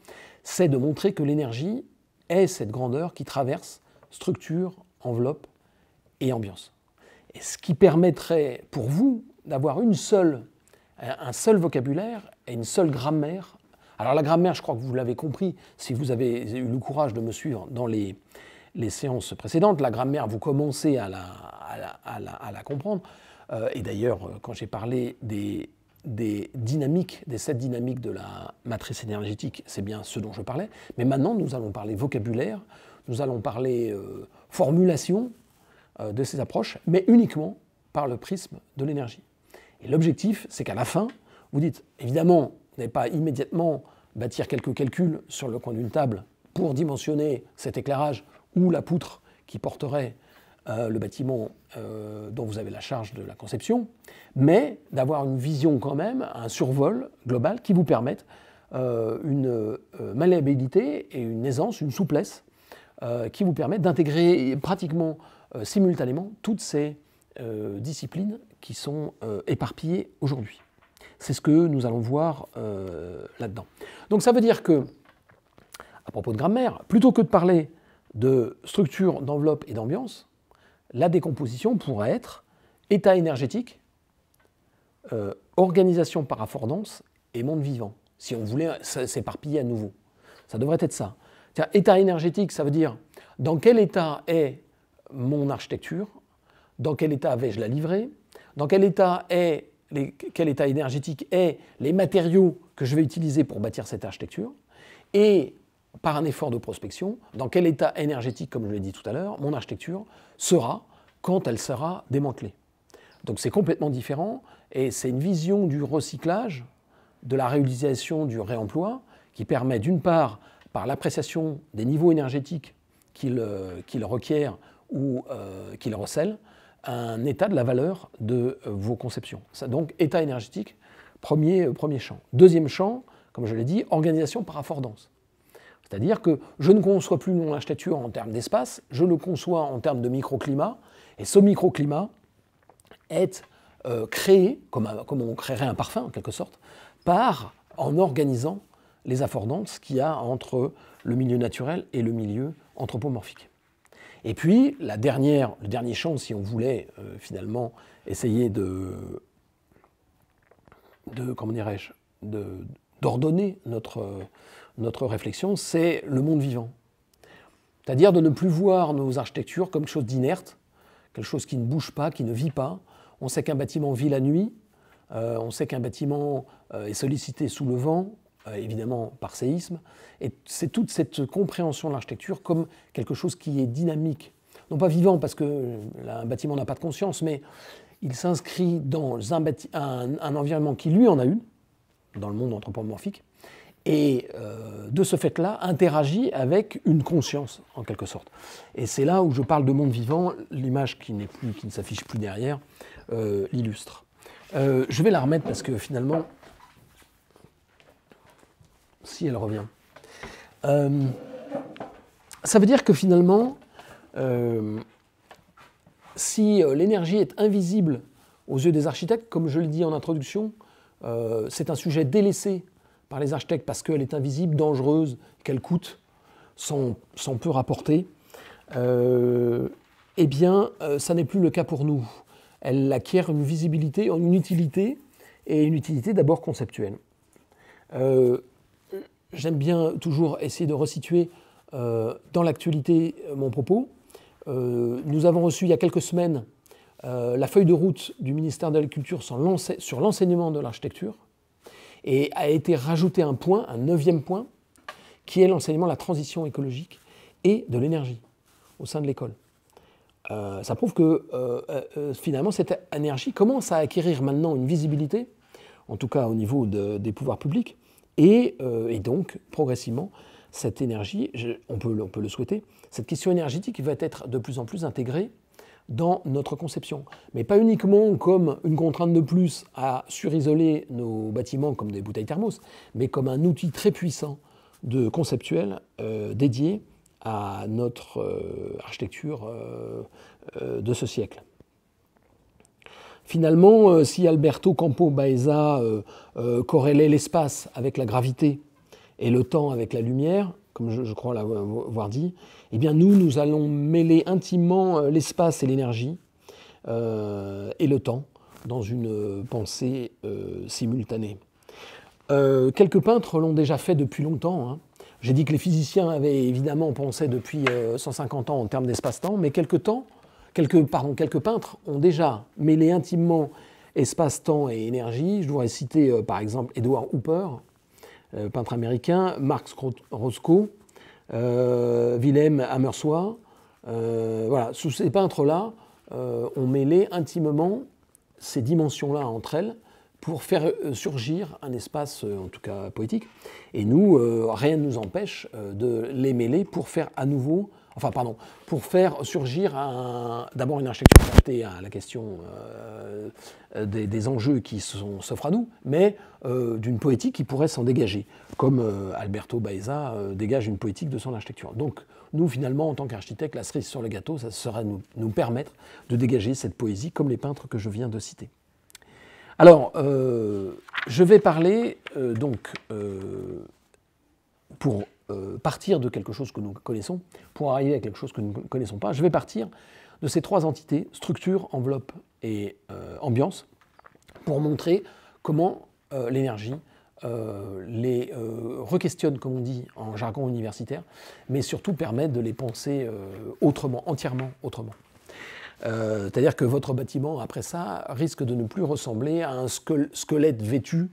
c'est de montrer que l'énergie est cette grandeur qui traverse structure, enveloppe et ambiance. Et ce qui permettrait pour vous d'avoir un seul vocabulaire et une seule grammaire. Alors la grammaire, je crois que vous l'avez compris, si vous avez eu le courage de me suivre dans les séances précédentes, la grammaire, vous commencez à la comprendre. Et d'ailleurs, quand j'ai parlé des dynamiques, des 7 dynamiques de la matrice énergétique, c'est bien ce dont je parlais. Mais maintenant, nous allons parler vocabulaire, nous allons parler formulation de ces approches, mais uniquement par le prisme de l'énergie. Et l'objectif, c'est qu'à la fin, vous dites, évidemment, vous n'allez pas immédiatement bâtir quelques calculs sur le coin d'une table pour dimensionner cet éclairage ou la poutre qui porterait le bâtiment dont vous avez la charge de la conception, mais d'avoir une vision quand même, un survol global qui vous permette une malléabilité et une aisance, une souplesse qui vous permettent d'intégrer pratiquement simultanément toutes ces disciplines qui sont éparpillées aujourd'hui. C'est ce que nous allons voir là-dedans. Donc ça veut dire que, à propos de grammaire, plutôt que de parler de structure, d'enveloppe et d'ambiance, la décomposition pourrait être état énergétique, organisation par affordance et monde vivant, si on voulait s'éparpiller à nouveau. Ça devrait être ça. État énergétique, ça veut dire dans quel état est mon architecture, dans quel état vais-je la livrer, dans quel état énergétique est les matériaux que je vais utiliser pour bâtir cette architecture, et par un effort de prospection, dans quel état énergétique, comme je l'ai dit tout à l'heure, mon architecture sera quand elle sera démantelée. Donc c'est complètement différent, et c'est une vision du recyclage, de la réutilisation, du réemploi, qui permet d'une part, par l'appréciation des niveaux énergétiques qu'il requiert ou qu'il recèle, un état de la valeur de vos conceptions. Ça, donc, état énergétique, premier champ. Deuxième champ, comme je l'ai dit, organisation par affordance. C'est-à-dire que je ne conçois plus mon architecture en termes d'espace, je le conçois en termes de microclimat, et ce microclimat est créé, comme on créerait un parfum en quelque sorte, en organisant les affordances qu'il y a entre le milieu naturel et le milieu anthropomorphique. Et puis, le dernier champ, si on voulait finalement essayer d'ordonner notre réflexion, c'est le monde vivant. C'est-à-dire de ne plus voir nos architectures comme quelque chose d'inerte, quelque chose qui ne bouge pas, qui ne vit pas. On sait qu'un bâtiment vit la nuit, on sait qu'un bâtiment est sollicité sous le vent, évidemment par séisme, et c'est toute cette compréhension de l'architecture comme quelque chose qui est dynamique, non pas vivant parce qu'un bâtiment n'a pas de conscience, mais il s'inscrit dans un environnement qui lui en a une, dans le monde anthropomorphique, et de ce fait-là interagit avec une conscience en quelque sorte. Et c'est là où je parle de monde vivant, l'image qui ne s'affiche plus derrière l'illustre. Je vais la remettre parce que finalement, si elle revient. Ça veut dire que finalement, si l'énergie est invisible aux yeux des architectes, comme je l'ai dit en introduction, c'est un sujet délaissé par les architectes parce qu'elle est invisible, dangereuse, qu'elle coûte, sans peu rapporter, eh bien, ça n'est plus le cas pour nous. Elle acquiert une visibilité, une utilité, et une utilité d'abord conceptuelle. J'aime bien toujours essayer de resituer dans l'actualité mon propos. Nous avons reçu il y a quelques semaines la feuille de route du ministère de l'Agriculture sur l'enseignement de l'architecture, et a été rajouté un point, un 9e point, qui est l'enseignement de la transition écologique et de l'énergie au sein de l'école. Ça prouve que finalement cette énergie commence à acquérir maintenant une visibilité, en tout cas au niveau des pouvoirs publics, et donc progressivement cette énergie, on peut le souhaiter, cette question énergétique va être de plus en plus intégrée dans notre conception. Mais pas uniquement comme une contrainte de plus à surisoler nos bâtiments comme des bouteilles thermos, mais comme un outil très puissant conceptuelle dédiée à notre architecture de ce siècle. Finalement, si Alberto Campo Baeza corrélait l'espace avec la gravité et le temps avec la lumière, comme je crois l'avoir dit, eh bien nous allons mêler intimement l'espace et l'énergie et le temps dans une pensée simultanée. Quelques peintres l'ont déjà fait depuis longtemps, hein. J'ai dit que les physiciens avaient évidemment pensé depuis 150 ans en termes d'espace-temps, mais quelques peintres ont déjà mêlé intimement espace-temps et énergie. Je voudrais citer par exemple Edward Hopper, peintre américain, Max Roscoe, Wilhelm Hammershøi. Voilà, tous ces peintres-là ont mêlé intimement ces dimensions-là entre elles pour faire surgir un espace, en tout cas poétique. Et nous, rien ne nous empêche de les mêler pour faire à nouveau, pour faire surgir d'abord une architecture adaptée à la question des enjeux qui s'offrent à nous, mais d'une poétique qui pourrait s'en dégager, comme Alberto Baeza dégage une poétique de son architecture. Donc, nous, finalement, en tant qu'architectes, la cerise sur le gâteau, ça serait nous permettre de dégager cette poésie, comme les peintres que je viens de citer. Alors, je vais parler, pour partir de quelque chose que nous connaissons, pour arriver à quelque chose que nous ne connaissons pas, je vais partir de ces trois entités, structure, enveloppe et ambiance, pour montrer comment l'énergie les re-questionne, comme on dit en jargon universitaire, mais surtout permet de les penser autrement, entièrement autrement. C'est-à-dire que votre bâtiment, après ça, risque de ne plus ressembler à un squelette vêtu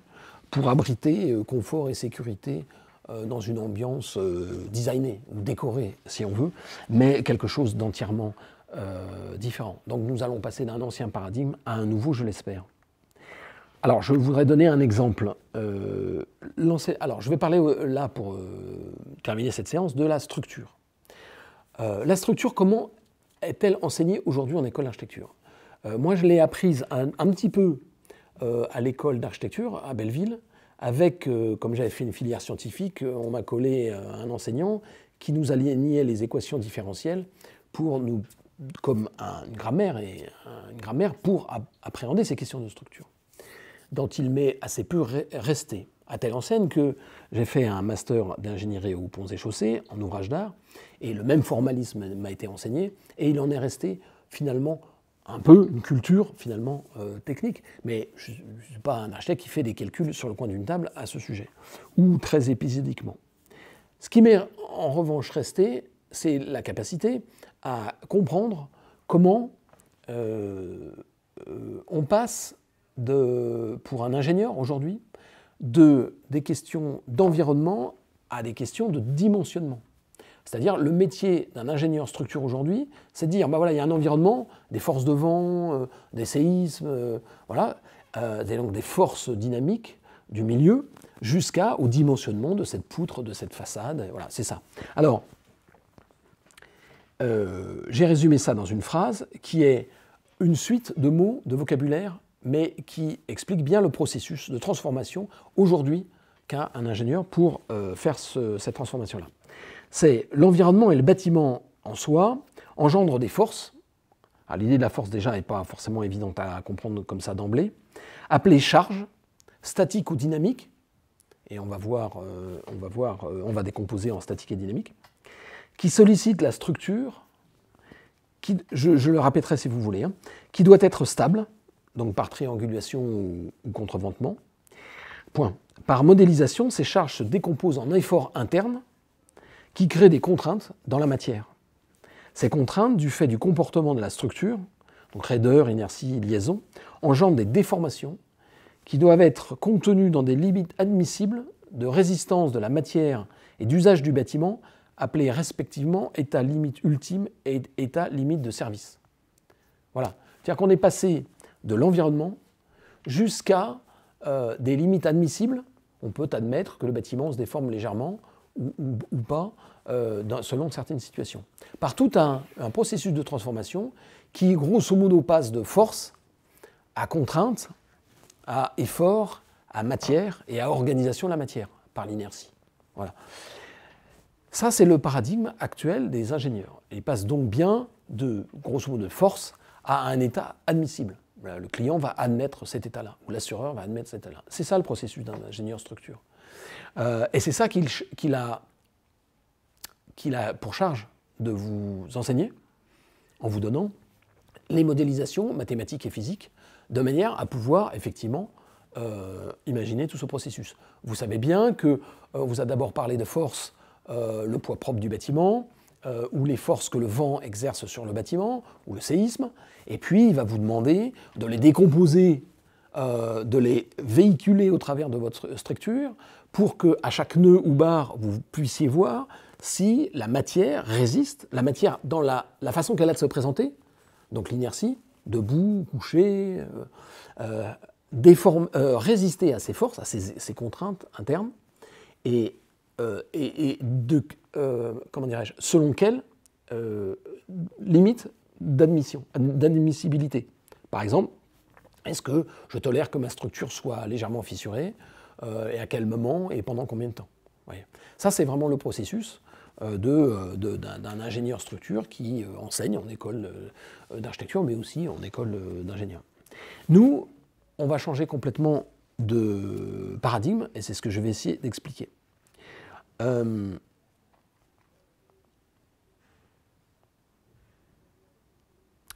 pour abriter confort et sécurité dans une ambiance designée, décorée, si on veut, mais quelque chose d'entièrement différent. Donc nous allons passer d'un ancien paradigme à un nouveau, je l'espère. Alors, je voudrais donner un exemple. Alors, je vais parler là, pour terminer cette séance, de la structure. La structure, comment est-elle enseignée aujourd'hui en école d'architecture? Moi, je l'ai apprise un petit peu à l'école d'architecture à Belleville, avec, comme j'avais fait une filière scientifique, on m'a collé un enseignant qui nous alignait les équations différentielles pour nous, comme une grammaire pour appréhender ces questions de structure, dont il m'est assez peu resté, à telle enseigne que j'ai fait un master d'ingénierie aux ponts et chaussées en ouvrage d'art, et le même formalisme m'a été enseigné, et il en est resté finalement un peu une culture finalement technique, mais je ne suis pas un architecte qui fait des calculs sur le coin d'une table à ce sujet, ou très épisodiquement. Ce qui m'est en revanche resté, c'est la capacité à comprendre comment on passe pour un ingénieur aujourd'hui des questions d'environnement à des questions de dimensionnement. C'est-à-dire le métier d'un ingénieur structure aujourd'hui, c'est de dire, ben voilà, il y a un environnement, des forces de vent, des séismes, voilà, donc des forces dynamiques du milieu, jusqu'au dimensionnement de cette poutre, de cette façade, voilà, c'est ça. Alors, j'ai résumé ça dans une phrase qui est une suite de mots, de vocabulaire, mais qui explique bien le processus de transformation aujourd'hui qu'a un ingénieur pour faire cette transformation-là. C'est l'environnement et le bâtiment en soi engendrent des forces. L'idée de la force déjà n'est pas forcément évidente à comprendre comme ça d'emblée, appelées charges, statiques ou dynamiques, et on va décomposer en statique et dynamique, qui sollicitent la structure, qui, je le répéterai si vous voulez, qui doit être stable, donc par triangulation ou contreventement. Point. Par modélisation, ces charges se décomposent en efforts internes qui créent des contraintes dans la matière. Ces contraintes, du fait du comportement de la structure, donc raideur, inertie, liaison, engendrent des déformations qui doivent être contenues dans des limites admissibles de résistance de la matière et d'usage du bâtiment, appelés respectivement état limite ultime et état limite de service. Voilà. C'est-à-dire qu'on est passé de l'environnement jusqu'à des limites admissibles. On peut admettre que le bâtiment se déforme légèrement ou pas, selon certaines situations. Par tout un processus de transformation qui, grosso modo, passe de force à contrainte, à effort, à matière et à organisation de la matière, par l'inertie. Voilà. Ça, c'est le paradigme actuel des ingénieurs. Ils passent donc bien de, grosso modo, de force à un état admissible. Le client va admettre cet état-là, ou l'assureur va admettre cet état-là. C'est ça le processus d'un ingénieur structure. Et c'est ça qu'il a pour charge de vous enseigner, en vous donnant les modélisations mathématiques et physiques, de manière à pouvoir effectivement imaginer tout ce processus. Vous savez bien que vous a d'abord parlé de force, le poids propre du bâtiment, ou les forces que le vent exerce sur le bâtiment, ou le séisme, et puis il va vous demander de les décomposer, de les véhiculer au travers de votre structure, pour qu'à chaque nœud ou barre, vous puissiez voir si la matière résiste, la matière dans la façon qu'elle a de se présenter, donc l'inertie, debout, couché, résister à ces forces, à ces contraintes internes, et comment dirais-je, selon quelle limite d'admissibilité. Par exemple, est-ce que je tolère que ma structure soit légèrement fissurée, et à quel moment et pendant combien de temps? Voyez. Ça, c'est vraiment le processus d'un ingénieur structure qui enseigne en école d'architecture, mais aussi en école d'ingénieur. Nous, on va changer complètement de paradigme, et c'est ce que je vais essayer d'expliquer.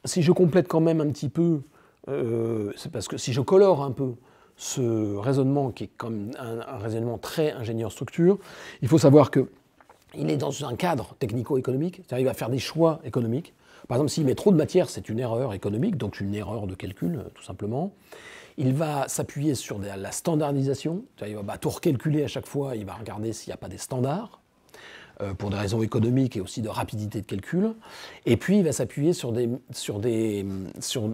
Si je complète quand même un petit peu, c'est parce que si je colore un peu ce raisonnement qui est comme un raisonnement très ingénieur structure, il faut savoir qu'il est dans un cadre technico-économique, c'est-à-dire il va faire des choix économiques. Par exemple, s'il met trop de matière, c'est une erreur économique, donc une erreur de calcul, tout simplement. Il va s'appuyer sur la standardisation, c'est-à-dire il va tout recalculer à chaque fois, il va regarder s'il n'y a pas des standards, pour des raisons économiques et aussi de rapidité de calcul. Et puis il va s'appuyer sur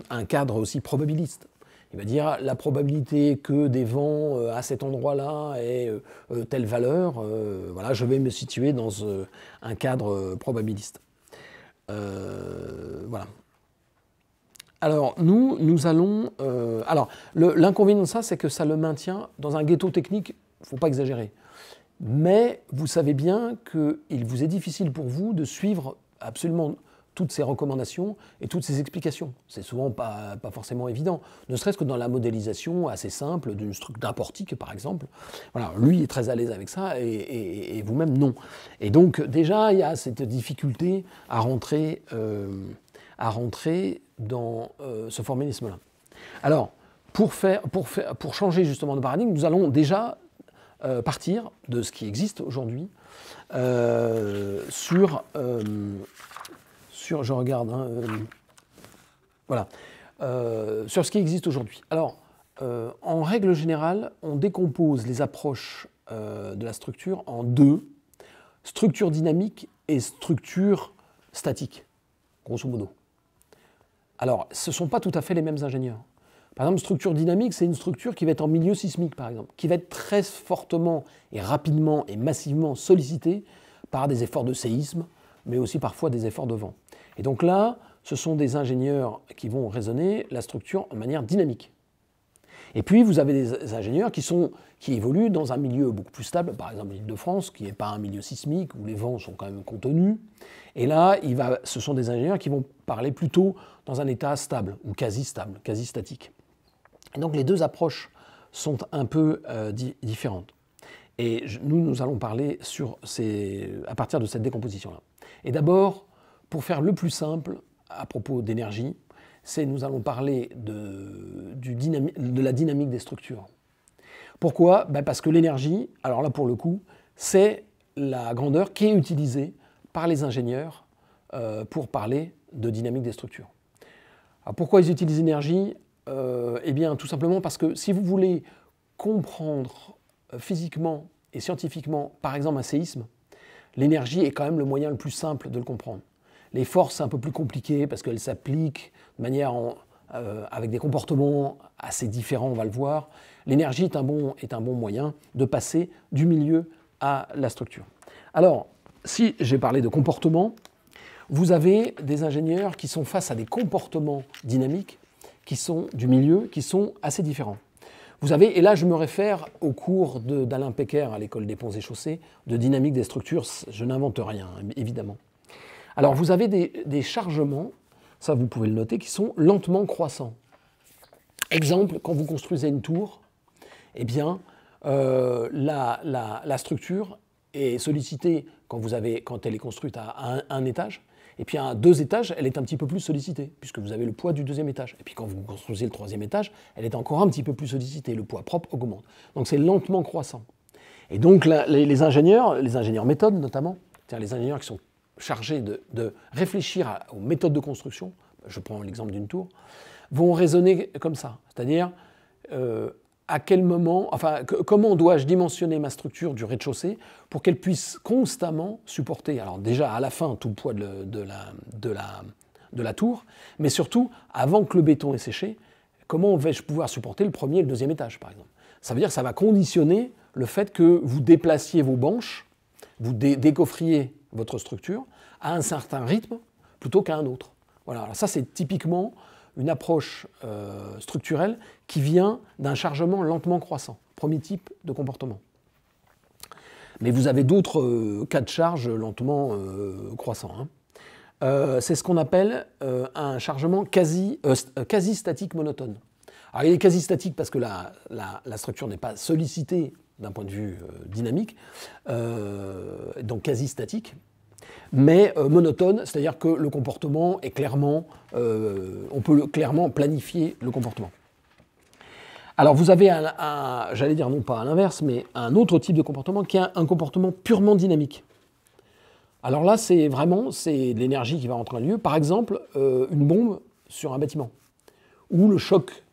un cadre aussi probabiliste. Il va dire la probabilité que des vents à cet endroit-là aient telle valeur, voilà, je vais me situer dans un cadre probabiliste. Voilà. Alors, nous allons... alors, l'inconvénient de ça, c'est que ça le maintient dans un ghetto technique, il ne faut pas exagérer. Mais vous savez bien qu'il vous est difficile pour vous de suivre absolument toutes ces recommandations et toutes ces explications. C'est souvent pas forcément évident, ne serait-ce que dans la modélisation assez simple d'un portique, par exemple. Voilà, lui est très à l'aise avec ça et vous-même non. Et donc déjà, il y a cette difficulté à rentrer dans ce formalisme-là. Alors, pour changer justement de paradigme, nous allons déjà partir de ce qui existe aujourd'hui sur je regarde, voilà, sur ce qui existe aujourd'hui. Alors, en règle générale, on décompose les approches de la structure en deux, structure dynamique et structure statique, grosso modo. Alors, ce ne sont pas tout à fait les mêmes ingénieurs. Par exemple, structure dynamique, c'est une structure qui va être en milieu sismique, par exemple, qui va être très fortement et rapidement et massivement sollicitée par des efforts de séisme, mais aussi parfois des efforts de vent. Et donc là, ce sont des ingénieurs qui vont raisonner la structure en manière dynamique. Et puis, vous avez des ingénieurs qui évoluent dans un milieu beaucoup plus stable, par exemple l'Île-de-France, qui n'est pas un milieu sismique, où les vents sont quand même contenus. Et là, ce sont des ingénieurs qui vont parler plutôt dans un état stable, ou quasi stable, quasi statique. Et donc les deux approches sont un peu différentes. Et nous allons parler à partir de cette décomposition-là. Et d'abord, pour faire le plus simple à propos d'énergie, nous allons parler de la dynamique des structures. Pourquoi? Parce que l'énergie, alors là pour le coup, c'est la grandeur qui est utilisée par les ingénieurs pour parler de dynamique des structures. Alors pourquoi ils utilisent l'énergie? Eh bien tout simplement parce que si vous voulez comprendre physiquement et scientifiquement, par exemple un séisme, l'énergie est quand même le moyen le plus simple de le comprendre. Les forces, c'est un peu plus compliqué parce qu'elles s'appliquent de manière avec des comportements assez différents, on va le voir. L'énergie est un bon moyen de passer du milieu à la structure. Alors, si j'ai parlé de comportement, vous avez des ingénieurs qui sont face à des comportements dynamiques qui sont du milieu, qui sont assez différents. Vous avez, et là je me réfère au cours d'Alain Pecker à l'école des ponts et chaussées, de dynamique des structures, je n'invente rien, évidemment. Alors vous avez des chargements, ça vous pouvez le noter, qui sont lentement croissants. Exemple, quand vous construisez une tour, eh bien, la structure est sollicitée quand elle est construite à un étage, et puis à 2 étages, elle est un petit peu plus sollicitée, puisque vous avez le poids du 2e étage. Et puis quand vous construisez le 3e étage, elle est encore un petit peu plus sollicitée, le poids propre augmente. Donc c'est lentement croissant. Et donc les ingénieurs méthodes notamment, c'est-à-dire les ingénieurs qui sont chargés de réfléchir aux méthodes de construction, je prends l'exemple d'une tour, vont raisonner comme ça, c'est-à-dire à quel moment, enfin, comment dois-je dimensionner ma structure du rez-de-chaussée pour qu'elle puisse constamment supporter, alors déjà à la fin tout le poids de la tour, mais surtout, avant que le béton ait séché, comment vais-je pouvoir supporter le 1er et le 2e étage, par exemple. Ça veut dire que ça va conditionner le fait que vous déplaciez vos banches, vous décoffriez votre structure à un certain rythme plutôt qu'à un autre. Voilà, alors ça c'est typiquement une approche structurelle qui vient d'un chargement lentement croissant, premier type de comportement. Mais vous avez d'autres cas de charge lentement croissant. Hein. C'est ce qu'on appelle un chargement quasi-statique monotone. Alors il est quasi-statique parce que la structure n'est pas sollicitée d'un point de vue dynamique, donc quasi-statique. Mais monotone, c'est-à-dire que le comportement est clairement, on peut clairement planifier le comportement. Alors vous avez, j'allais dire non pas à l'inverse, mais un autre type de comportement qui est un comportement purement dynamique. Alors là, c'est de l'énergie qui va rentrer en lieu. Par exemple, une bombe sur un bâtiment ou le choc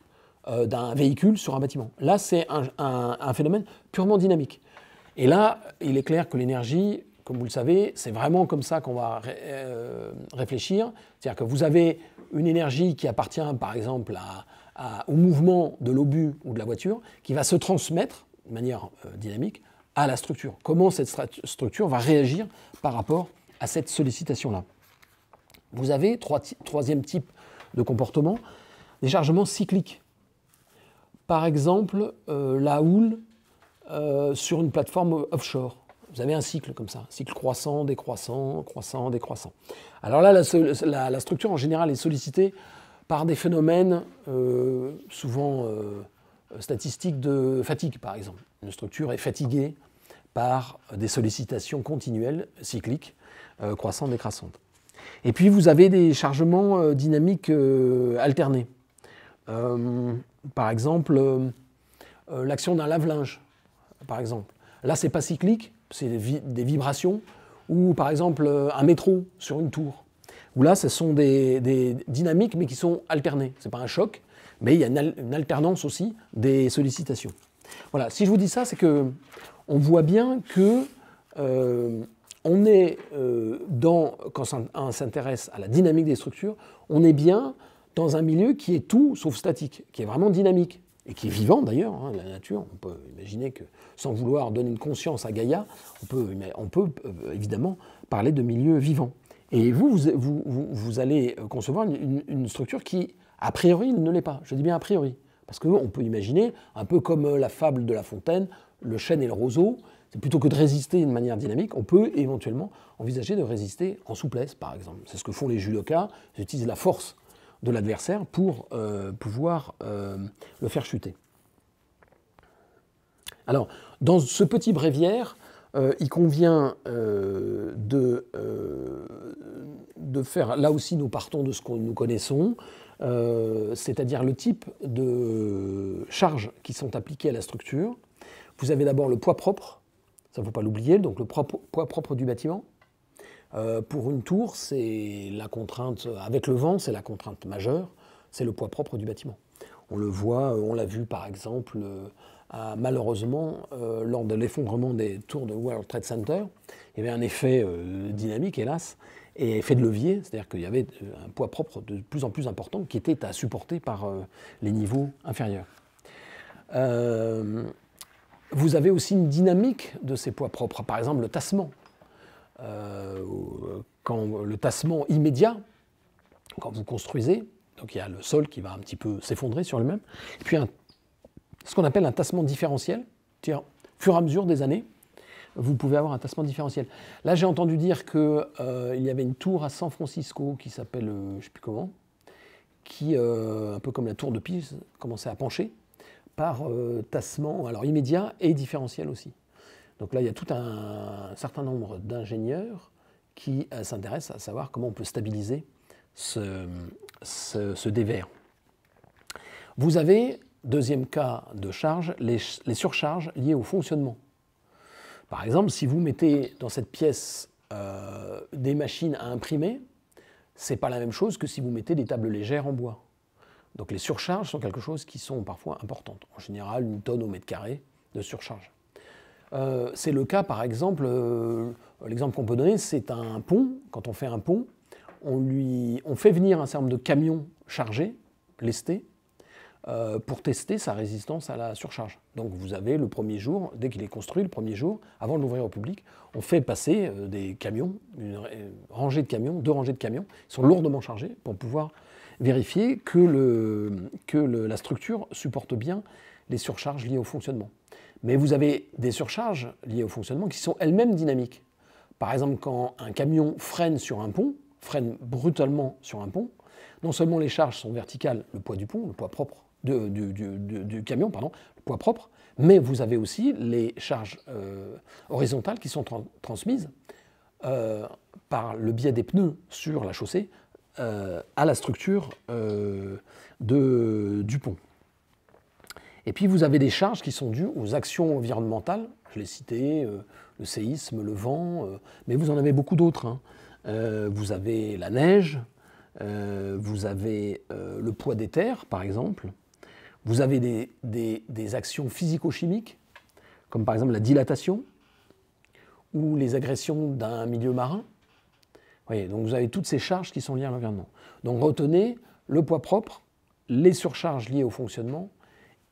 d'un véhicule sur un bâtiment. Là, c'est un phénomène purement dynamique. Et là, il est clair que l'énergie, comme vous le savez, c'est vraiment comme ça qu'on va réfléchir. C'est-à-dire que vous avez une énergie qui appartient, par exemple, au mouvement de l'obus ou de la voiture, qui va se transmettre de manière dynamique à la structure. Comment cette structure va réagir par rapport à cette sollicitation-là. Vous avez, troisième type de comportement, des chargements cycliques. Par exemple, la houle sur une plateforme offshore. Vous avez un cycle comme ça, cycle croissant, décroissant, croissant, décroissant. Alors là, la structure en général est sollicitée par des phénomènes souvent statistiques de fatigue, par exemple. Une structure est fatiguée par des sollicitations continuelles, cycliques, croissantes, décroissantes. Et puis vous avez des chargements dynamiques alternés. Par exemple, l'action d'un lave-linge, par exemple. Là, ce n'est pas cyclique, c'est des vibrations, ou par exemple un métro sur une tour, où là, ce sont des dynamiques, mais qui sont alternées. Ce n'est pas un choc, mais il y a une alternance aussi des sollicitations. Voilà, si je vous dis ça, c'est qu'on voit bien que on est quand on s'intéresse à la dynamique des structures, on est bien dans un milieu qui est tout sauf statique, qui est vraiment dynamique. Et qui est vivant d'ailleurs, hein, la nature. On peut imaginer que, sans vouloir donner une conscience à Gaïa, on peut évidemment parler de milieu vivant. Et vous allez concevoir une structure qui, a priori, ne l'est pas. Je dis bien a priori. Parce qu'on peut imaginer, un peu comme la fable de La Fontaine, le chêne et le roseau, c'est plutôt que de résister de manière dynamique, on peut éventuellement envisager de résister en souplesse, par exemple. C'est ce que font les judokas, ils utilisent la force de l'adversaire pour pouvoir le faire chuter. Alors, dans ce petit bréviaire, il convient de faire, là aussi nous partons de ce que nous connaissons, c'est-à-dire le type de charges qui sont appliquées à la structure. Vous avez d'abord le poids propre, ça ne faut pas l'oublier, donc le poids propre du bâtiment. Pour une tour, c'est la contrainte, avec le vent, c'est la contrainte majeure, c'est le poids propre du bâtiment. On le voit, on l'a vu par exemple, malheureusement, lors de l'effondrement des tours de World Trade Center, il y avait un effet dynamique, hélas, et effet de levier, c'est-à-dire qu'il y avait un poids propre de plus en plus important qui était à supporter par les niveaux inférieurs. Vous avez aussi une dynamique de ces poids propres, par exemple le tassement. Quand le tassement immédiat, quand vous construisez, donc il y a le sol qui va un petit peu s'effondrer sur lui-même, et puis un ce qu'on appelle un tassement différentiel. C'est-à-dire, au fur et à mesure des années, vous pouvez avoir un tassement différentiel. Là, j'ai entendu dire qu'il y avait une tour à San Francisco qui s'appelle, je ne sais plus comment, qui, un peu comme la tour de Pise, commençait à pencher par tassement alors immédiat et différentiel aussi. Donc là, il y a tout un certain nombre d'ingénieurs qui s'intéressent à savoir comment on peut stabiliser ce dévers. Vous avez, deuxième cas de charge, les surcharges liées au fonctionnement. Par exemple, si vous mettez dans cette pièce des machines à imprimer, ce n'est pas la même chose que si vous mettez des tables légères en bois. Donc les surcharges sont quelque chose qui sont parfois importantes. En général, 1 tonne au mètre carré de surcharge. C'est le cas, par exemple, l'exemple qu'on peut donner, c'est un pont. Quand on fait un pont, on fait venir un certain nombre de camions chargés, lestés, pour tester sa résistance à la surcharge. Donc vous avez le premier jour, dès qu'il est construit, le premier jour, avant de l'ouvrir au public, on fait passer des camions, une rangée de camions, 2 rangées de camions, ils sont lourdement chargés pour pouvoir vérifier que la structure supporte bien les surcharges liées au fonctionnement. Mais vous avez des surcharges liées au fonctionnement qui sont elles-mêmes dynamiques. Par exemple, quand un camion freine sur un pont, freine brutalement sur un pont, non seulement les charges sont verticales, le poids du pont, le poids propre du camion, pardon, le poids propre, mais vous avez aussi les charges horizontales qui sont transmises par le biais des pneus sur la chaussée à la structure du pont. Et puis vous avez des charges qui sont dues aux actions environnementales, je l'ai cité, le séisme, le vent, mais vous en avez beaucoup d'autres. Hein. Vous avez la neige, vous avez le poids des terres, par exemple. Vous avez des actions physico-chimiques, comme par exemple la dilatation, ou les agressions d'un milieu marin. Vous voyez, donc vous avez toutes ces charges qui sont liées à l'environnement. Donc retenez le poids propre, les surcharges liées au fonctionnement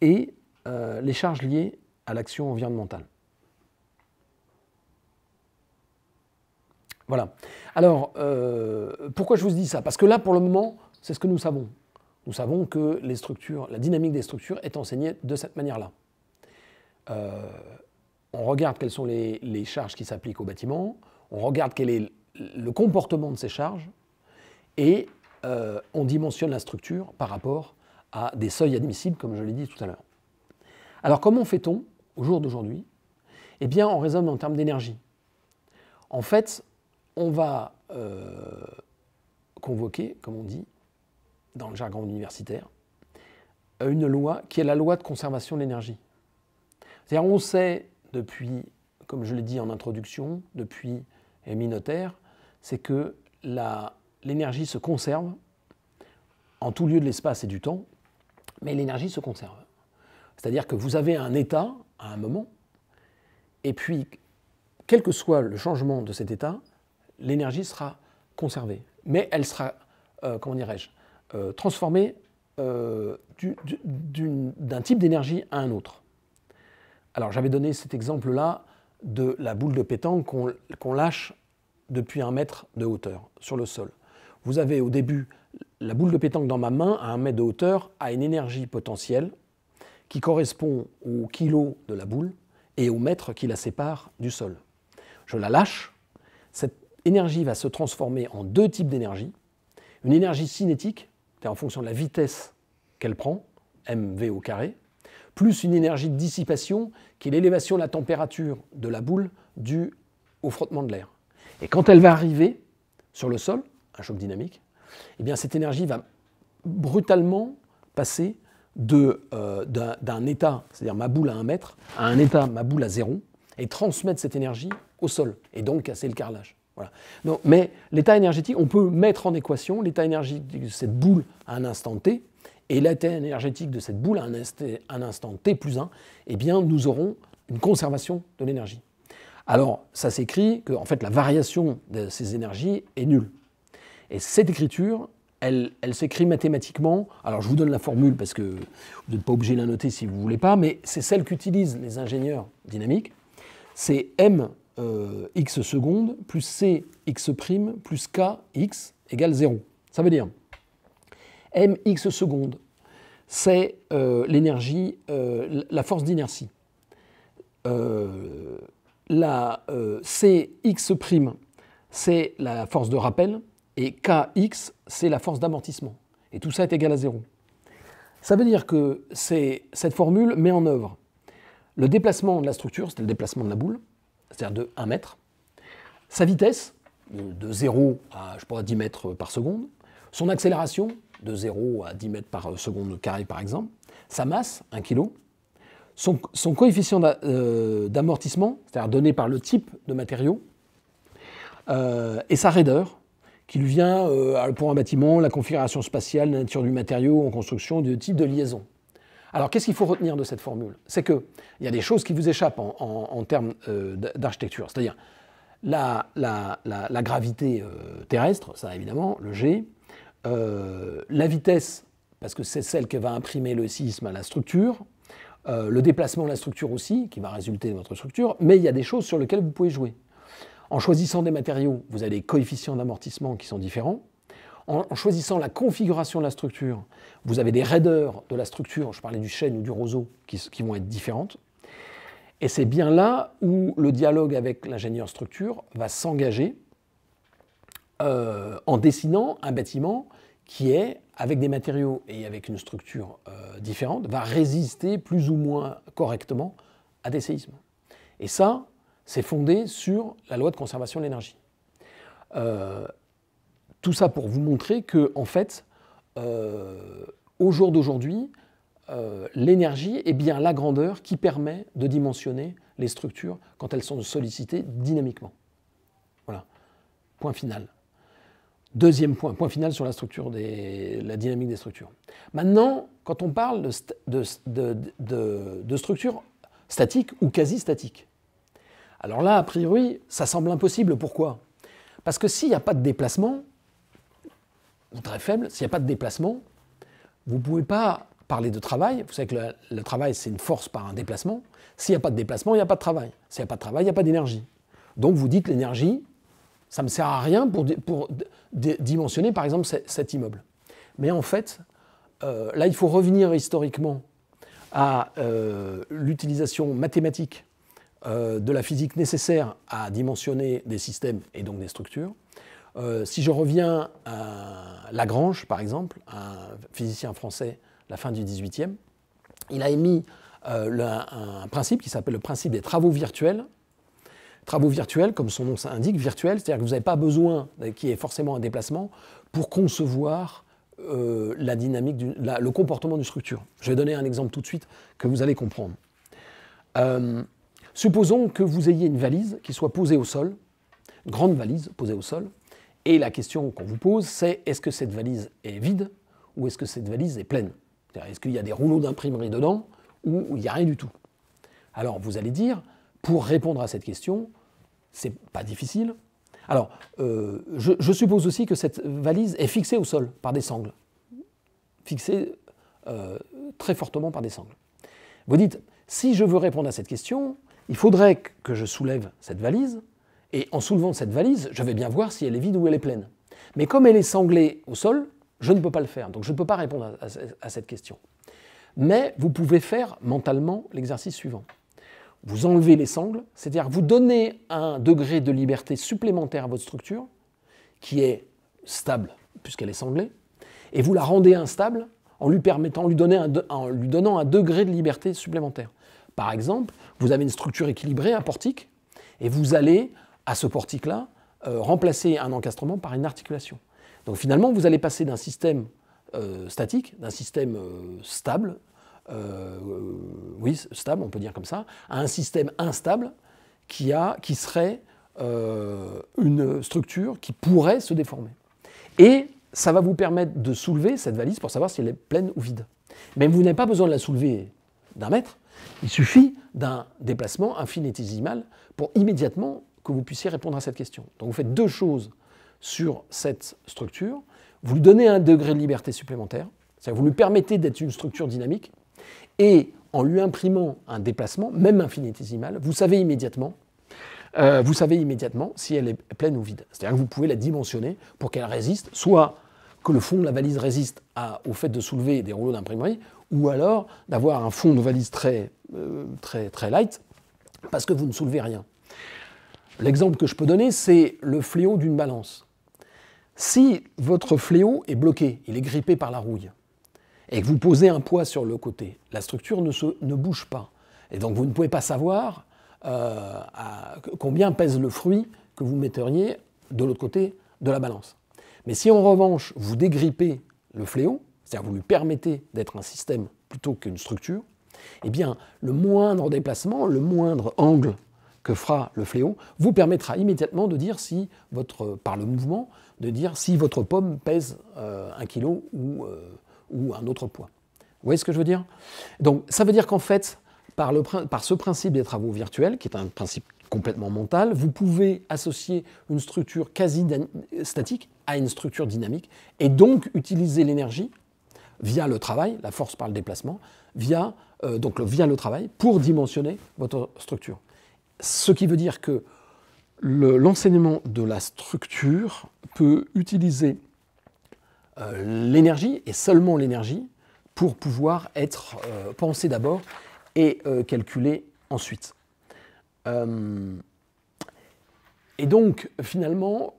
et les charges liées à l'action environnementale. Voilà. Alors, pourquoi je vous dis ça? Parce que là, pour le moment, c'est ce que nous savons. Nous savons que les structures, la dynamique des structures est enseignée de cette manière-là. On regarde quelles sont les charges qui s'appliquent au bâtiment, on regarde quel est le comportement de ces charges, et on dimensionne la structure par rapport à des seuils admissibles, comme je l'ai dit tout à l'heure. Alors comment fait-on au jour d'aujourd'hui? Eh bien, on raisonne en termes d'énergie. En fait, on va convoquer, comme on dit, dans le jargon universitaire, une loi qui est la loi de conservation de l'énergie. C'est-à-dire, on sait depuis, comme je l'ai dit en introduction, depuis Émile Noether, c'est que l'énergie se conserve en tout lieu de l'espace et du temps, mais l'énergie se conserve. C'est-à-dire que vous avez un état à un moment, et puis, quel que soit le changement de cet état, l'énergie sera conservée. Mais elle sera, comment dirais-je, transformée d'un type d'énergie à un autre. Alors j'avais donné cet exemple-là de la boule de pétanque qu'on lâche depuis 1 mètre de hauteur sur le sol. Vous avez au début la boule de pétanque dans ma main à 1 mètre de hauteur a une énergie potentielle qui correspond au kilo de la boule et au mètre qui la sépare du sol. Je la lâche, cette énergie va se transformer en 2 types d'énergie. Une énergie cinétique, c'est en fonction de la vitesse qu'elle prend, mv au carré, plus une énergie de dissipation qui est l'élévation de la température de la boule due au frottement de l'air. Et quand elle va arriver sur le sol, un choc dynamique, eh bien cette énergie va brutalement passer d'un état, c'est-à-dire ma boule à 1 mètre, à un état, ma boule à 0, et transmettre cette énergie au sol, et donc casser le carrelage. Voilà. Donc, mais l'état énergétique, on peut mettre en équation l'état énergétique de cette boule à un instant t, et l'état énergétique de cette boule à un instant t plus 1, eh bien nous aurons une conservation de l'énergie. Alors, ça s'écrit que en fait, la variation de ces énergies est nulle. Et cette écriture, elle s'écrit mathématiquement. Alors, je vous donne la formule parce que vous n'êtes pas obligé de la noter si vous ne voulez pas, mais c'est celle qu'utilisent les ingénieurs dynamiques. C'est m x secondes plus c x' plus k x égale 0. Ça veut dire mx secondes, c'est l'énergie, la force d'inertie. La Cx', c'est la force de rappel, et Kx, c'est la force d'amortissement. Et tout ça est égal à 0. Ça veut dire que cette formule met en œuvre le déplacement de la structure, c'est le déplacement de la boule, c'est-à-dire de 1 mètre, sa vitesse, de 0 à, je pourrais, 10 mètres par seconde, son accélération, de 0 à 10 mètres par seconde carré par exemple, sa masse, 1 kg, son coefficient d'amortissement, c'est-à-dire donné par le type de matériau, et sa raideur, qui lui vient pour un bâtiment, la configuration spatiale, la nature du matériau en construction, du type de liaison. Alors qu'est-ce qu'il faut retenir de cette formule? C'est qu'il y a des choses qui vous échappent en termes d'architecture, c'est-à-dire la gravité terrestre, ça évidemment, le G, la vitesse, parce que c'est celle qui va imprimer le séisme à la structure, le déplacement de la structure aussi, qui va résulter de votre structure, mais il y a des choses sur lesquelles vous pouvez jouer. En choisissant des matériaux, vous avez des coefficients d'amortissement qui sont différents. En choisissant la configuration de la structure, vous avez des raideurs de la structure, je parlais du chêne ou du roseau, qui vont être différentes. Et c'est bien là où le dialogue avec l'ingénieur structure va s'engager en dessinant un bâtiment qui est, avec des matériaux et avec une structure différente, va résister plus ou moins correctement à des séismes. Et ça, c'est fondé sur la loi de conservation de l'énergie. Tout ça pour vous montrer que, en fait, au jour d'aujourd'hui, l'énergie est bien la grandeur qui permet de dimensionner les structures quand elles sont sollicitées dynamiquement. Voilà, point final. Deuxième point, point final sur la structure, la dynamique des structures. Maintenant, quand on parle de structures statiques ou quasi statiques, alors là, a priori, ça semble impossible. Pourquoi? Parce que s'il n'y a pas de déplacement, ou très faible, s'il n'y a pas de déplacement, vous ne pouvez pas parler de travail. Vous savez que le travail, c'est une force par un déplacement. S'il n'y a pas de déplacement, il n'y a pas de travail. S'il n'y a pas de travail, il n'y a pas d'énergie. Donc vous dites l'énergie, ça ne me sert à rien pour dimensionner, par exemple, cet immeuble. Mais en fait, là, il faut revenir historiquement à l'utilisation mathématique de la physique nécessaire à dimensionner des systèmes et donc des structures. Si je reviens à Lagrange, par exemple, un physicien français de la fin du XVIIIe, il a émis un principe qui s'appelle le principe des travaux virtuels. Travaux virtuels, comme son nom l'indique, virtuels, c'est-à-dire que vous n'avez pas besoin qu'il y ait forcément un déplacement pour concevoir la dynamique, le comportement d'une structure. Je vais donner un exemple tout de suite que vous allez comprendre. Supposons que vous ayez une valise qui soit posée au sol, une grande valise posée au sol, et la question qu'on vous pose, c'est est-ce que cette valise est vide ou est-ce que cette valise est pleine? Est-ce qu'il y a des rouleaux d'imprimerie dedans ou il n'y a rien du tout? Alors vous allez dire, pour répondre à cette question, c'est pas difficile. Alors, je suppose aussi que cette valise est fixée au sol par des sangles, fixée très fortement par des sangles. Vous dites, si je veux répondre à cette question, il faudrait que je soulève cette valise, et en soulevant cette valise, je vais bien voir si elle est vide ou elle est pleine. Mais comme elle est sanglée au sol, je ne peux pas le faire, donc je ne peux pas répondre à cette question. Mais vous pouvez faire mentalement l'exercice suivant. Vous enlevez les sangles, c'est-à-dire vous donnez un degré de liberté supplémentaire à votre structure, qui est stable puisqu'elle est sanglée, et vous la rendez instable en lui donnant un degré de liberté supplémentaire. Par exemple, vous avez une structure équilibrée, un portique, et vous allez, à ce portique-là, remplacer un encastrement par une articulation. Donc finalement, vous allez passer d'un système statique, d'un système stable, oui, stable, on peut dire comme ça, à un système instable qui serait une structure qui pourrait se déformer. Et ça va vous permettre de soulever cette valise pour savoir si elle est pleine ou vide. Mais vous n'avez pas besoin de la soulever d'1 mètre, il suffit d'un déplacement infinitésimal pour immédiatement que vous puissiez répondre à cette question. Donc vous faites deux choses sur cette structure, vous lui donnez un degré de liberté supplémentaire, c'est-à-dire vous lui permettez d'être une structure dynamique, et en lui imprimant un déplacement, même infinitésimal, vous savez immédiatement si elle est pleine ou vide. C'est-à-dire que vous pouvez la dimensionner pour qu'elle résiste, soit que le fond de la valise résiste au fait de soulever des rouleaux d'imprimerie, ou alors d'avoir un fond de valise très light, parce que vous ne soulevez rien. L'exemple que je peux donner, c'est le fléau d'une balance. Si votre fléau est bloqué, il est grippé par la rouille, et que vous posez un poids sur le côté, la structure ne bouge pas. Et donc vous ne pouvez pas savoir combien pèse le fruit que vous metteriez de l'autre côté de la balance. Mais si en revanche vous dégrippez le fléau, c'est-à-dire vous lui permettez d'être un système plutôt qu'une structure, eh bien le moindre déplacement, le moindre angle que fera le fléau vous permettra immédiatement de dire si par le mouvement, de dire si votre pomme pèse 1 kg ou un autre poids. Vous voyez ce que je veux dire? Donc ça veut dire qu'en fait, par ce principe des travaux virtuels, qui est un principe complètement mental, vous pouvez associer une structure quasi statique à une structure dynamique et donc utiliser l'énergie via le travail, la force par le déplacement, via le travail pour dimensionner votre structure. Ce qui veut dire que l'enseignement de la structure peut utiliser l'énergie, et seulement l'énergie, pour pouvoir être pensé d'abord et calculé ensuite. Et donc, finalement,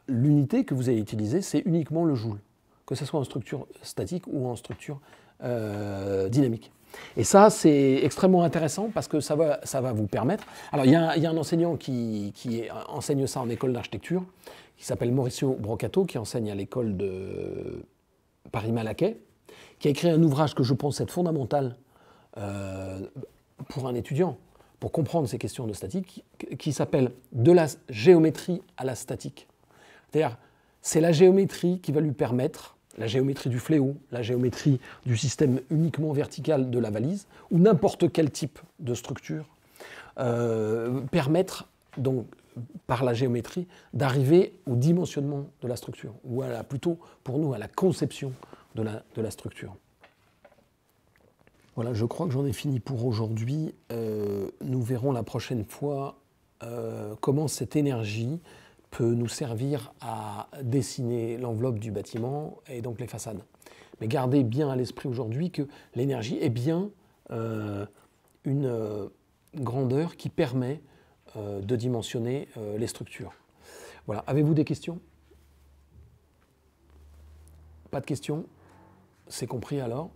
l'unité que vous allez utiliser, c'est uniquement le joule, que ce soit en structure statique ou en structure dynamique. Et ça, c'est extrêmement intéressant parce que ça va vous permettre... Alors, il y a un enseignant qui enseigne ça en école d'architecture, qui s'appelle Mauricio Brocato, qui enseigne à l'école de Paris-Malaquais, qui a écrit un ouvrage que je pense être fondamental pour un étudiant, pour comprendre ces questions de statique, qui s'appelle « De la géométrie à la statique ». C'est-à-dire, c'est la géométrie qui va lui permettre, la géométrie du fléau, la géométrie du système uniquement vertical de la valise, ou n'importe quel type de structure, permettre, donc, par la géométrie, d'arriver au dimensionnement de la structure, ou plutôt, pour nous, à la conception de la structure. Voilà, je crois que j'en ai fini pour aujourd'hui. Nous verrons la prochaine fois comment cette énergie peut nous servir à dessiner l'enveloppe du bâtiment et donc les façades. Mais gardez bien à l'esprit aujourd'hui que l'énergie est bien une grandeur qui permet de dimensionner les structures. Voilà. Avez-vous des questions? Pas de questions? C'est compris alors?